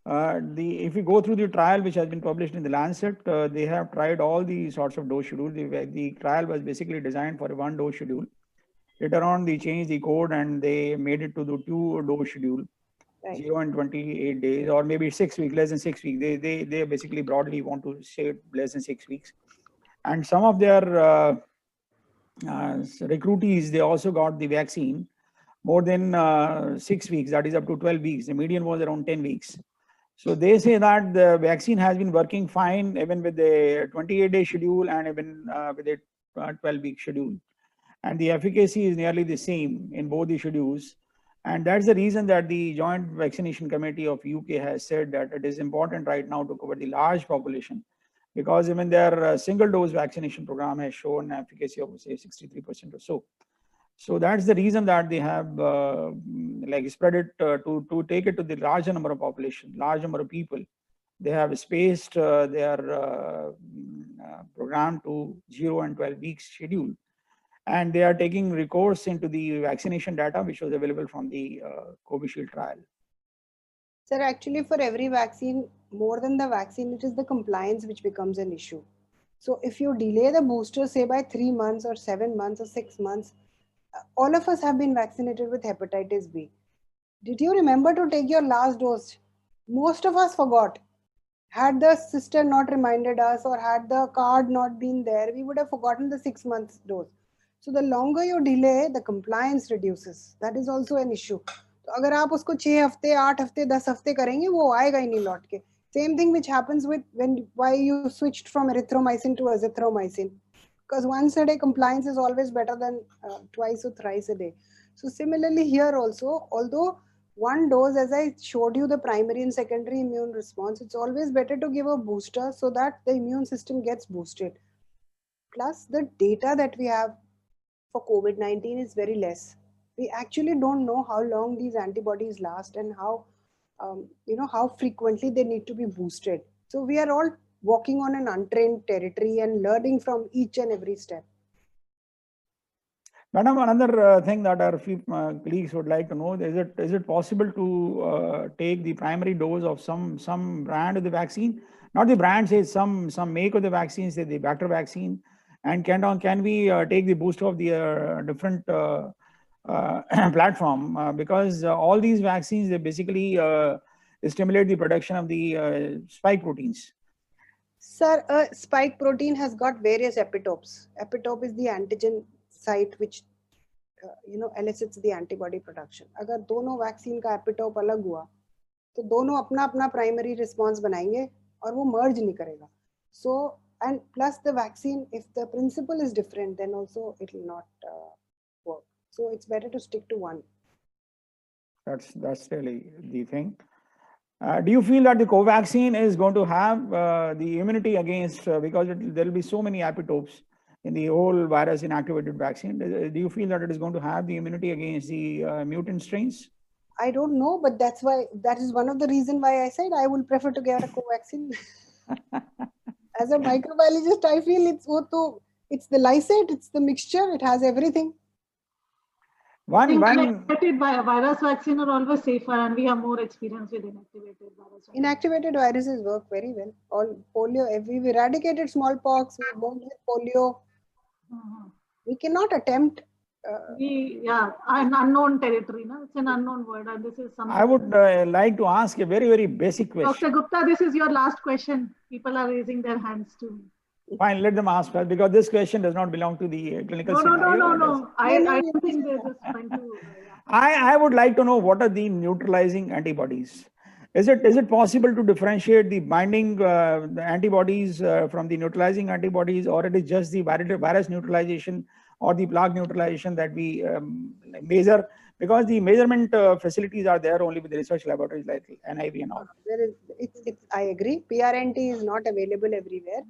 if we go through the trial which has been published in the Lancet, they have tried all the sorts of dose schedule. The trial was basically designed for a one dose schedule. Later on, they changed the code and they made it to the 2 dose schedule, Right. 0 and 28 days, or maybe 6 weeks, less than 6 weeks. They basically broadly want to say less than 6 weeks. And some of their recruitees, they also got the vaccine more than 6 weeks, that is up to 12 weeks. The median was around 10 weeks. So they say that the vaccine has been working fine even with the 28-day schedule and even with a 12-week schedule. And the efficacy is nearly the same in both the schedules. And that's the reason that the Joint Vaccination Committee of UK has said that it is important right now to cover the large population, because even their single dose vaccination program has shown efficacy of say 63% or so. So that's the reason that they have spread it to take it to the larger number of population, large number of people. They have spaced their program to 0 and 12 weeks schedule. And they are taking recourse into the vaccination data which was available from the Covishield trial. Sir, actually for every vaccine, more than the vaccine, it is the compliance which becomes an issue. So if you delay the booster, say by 3 months or 7 months or 6 months, all of us have been vaccinated with hepatitis B. Did you remember to take your last dose? Most of us forgot. Had the sister not reminded us or had the card not been there, we would have forgotten the 6 months dose. So the longer you delay, the compliance reduces. That is also an issue. तो अगर आप उसको 6 हफ्ते 8 हफ्ते 10 हफ्ते करेंगे वो आएगा ही नहीं लौट के. Same thing which happens with why you switched from erythromycin to azithromycin, because once a day compliance is always better than twice or thrice a day. So similarly here also, although one dose, as I showed you the primary and secondary immune response, it's always better to give a booster so that the immune system gets boosted. Plus the data that we have for COVID-19 is very less. We actually don't know how long these antibodies last and how, how frequently they need to be boosted. So we are all walking on an untrained territory and learning from each and every step. Madam, another thing that our few colleagues would like to know, is it possible to take the primary dose of some brand of the vaccine? Not the brand, say some make of the vaccine, say the Bacter vaccine, and can we take the booster of the different platform? Because all these vaccines, they basically stimulate the production of the spike proteins. Sir, spike protein has got various epitopes. Epitope is the antigen site which elicits the antibody production. अगर दोनों vaccine का epitope अलग हुआ तो दोनों अपना अपना primary response बनाएंगे और वो मर्ज नहीं करेगा. So and plus the vaccine, if the principle is different, then also it will not So it's better to stick to one. That's really the thing. Do you feel that the Covaxin is going to have the immunity against, because there will be so many epitopes in the whole virus inactivated vaccine? Do you feel that it is going to have the immunity against the mutant strains? I don't know, but that is one of the reasons why I said I will prefer to get a Covaxin. As a microbiologist, I feel it's the lysate, it's the mixture, it has everything. Inactivated virus vaccine are always safer, and we have more experience with inactivated virus. Inactivated viruses work very well. All polio, we've eradicated smallpox, we've worked with polio. We cannot attempt. An unknown territory. No? It's an unknown word, and this is something. I would like to ask a very, very basic question. Dr. Gupta, this is your last question. People are raising their hands too. Fine, let them ask first, because this question does not belong to the clinical scenario. No. I don't think they're just trying to. I would like to know, what are the neutralizing antibodies? Is it possible to differentiate the binding the antibodies from the neutralizing antibodies, or it is just the virus neutralization or the plaque neutralization that we measure? Because the measurement facilities are there only with the research laboratories like NIV and all. I agree. PRNT is not available everywhere.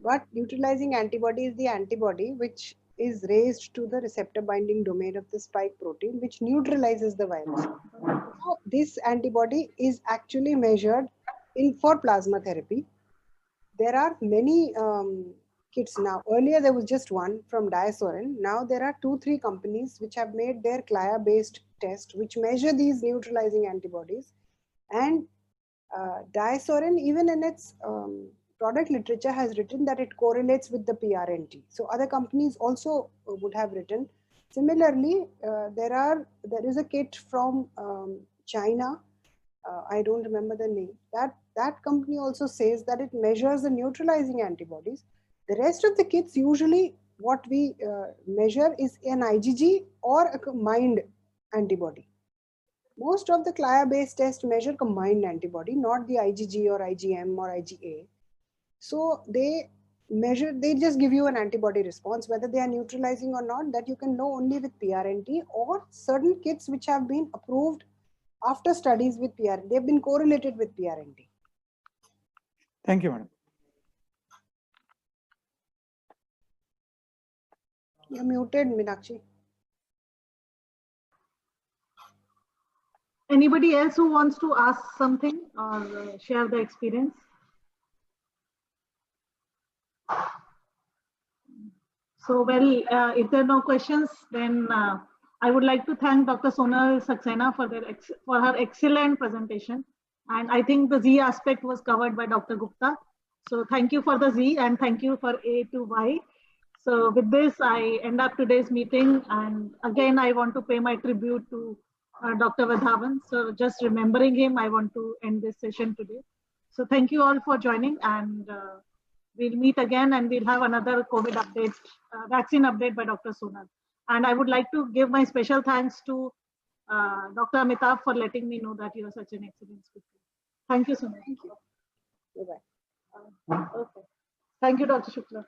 But neutralizing antibody is the antibody which is raised to the receptor binding domain of the spike protein, which neutralizes the virus. Now, this antibody is actually measured for plasma therapy. There are many kits now. Earlier, there was just one from Diasorin. Now, there are 2-3 companies which have made their CLIA-based test, which measure these neutralizing antibodies. And Diasorin, even in its product literature, has written that it correlates with the PRNT. So other companies also would have written. Similarly, there is a kit from China. I don't remember the name. That company also says that it measures the neutralizing antibodies. The rest of the kits, usually what we measure is an IgG or a combined antibody. Most of the CLIA-based tests measure combined antibody, not the IgG or IgM or IgA. So they just give you an antibody response, whether they are neutralizing or not, that you can know only with PRNT, or certain kits which have been approved after studies with PRNT. They've been correlated with PRNT. Thank you, madam. You're muted, Meenakshi. Anybody else who wants to ask something or share the experience? So, if there are no questions, then I would like to thank Dr. Sonal Saxena for her excellent presentation. And I think the Z aspect was covered by Dr. Gupta. So thank you for the Z, and thank you for A to Y. So with this, I end up today's meeting. And again, I want to pay my tribute to Dr. Vadhavan. So just remembering him, I want to end this session today. So thank you all for joining, and we'll meet again, and we'll have another COVID update, vaccine update by Dr. Sonal. And I would like to give my special thanks to Dr. Amitabh for letting me know that you are such an excellent speaker. Thank you so much. Thank you. Bye-bye. Okay. Thank you, Dr. Shukla.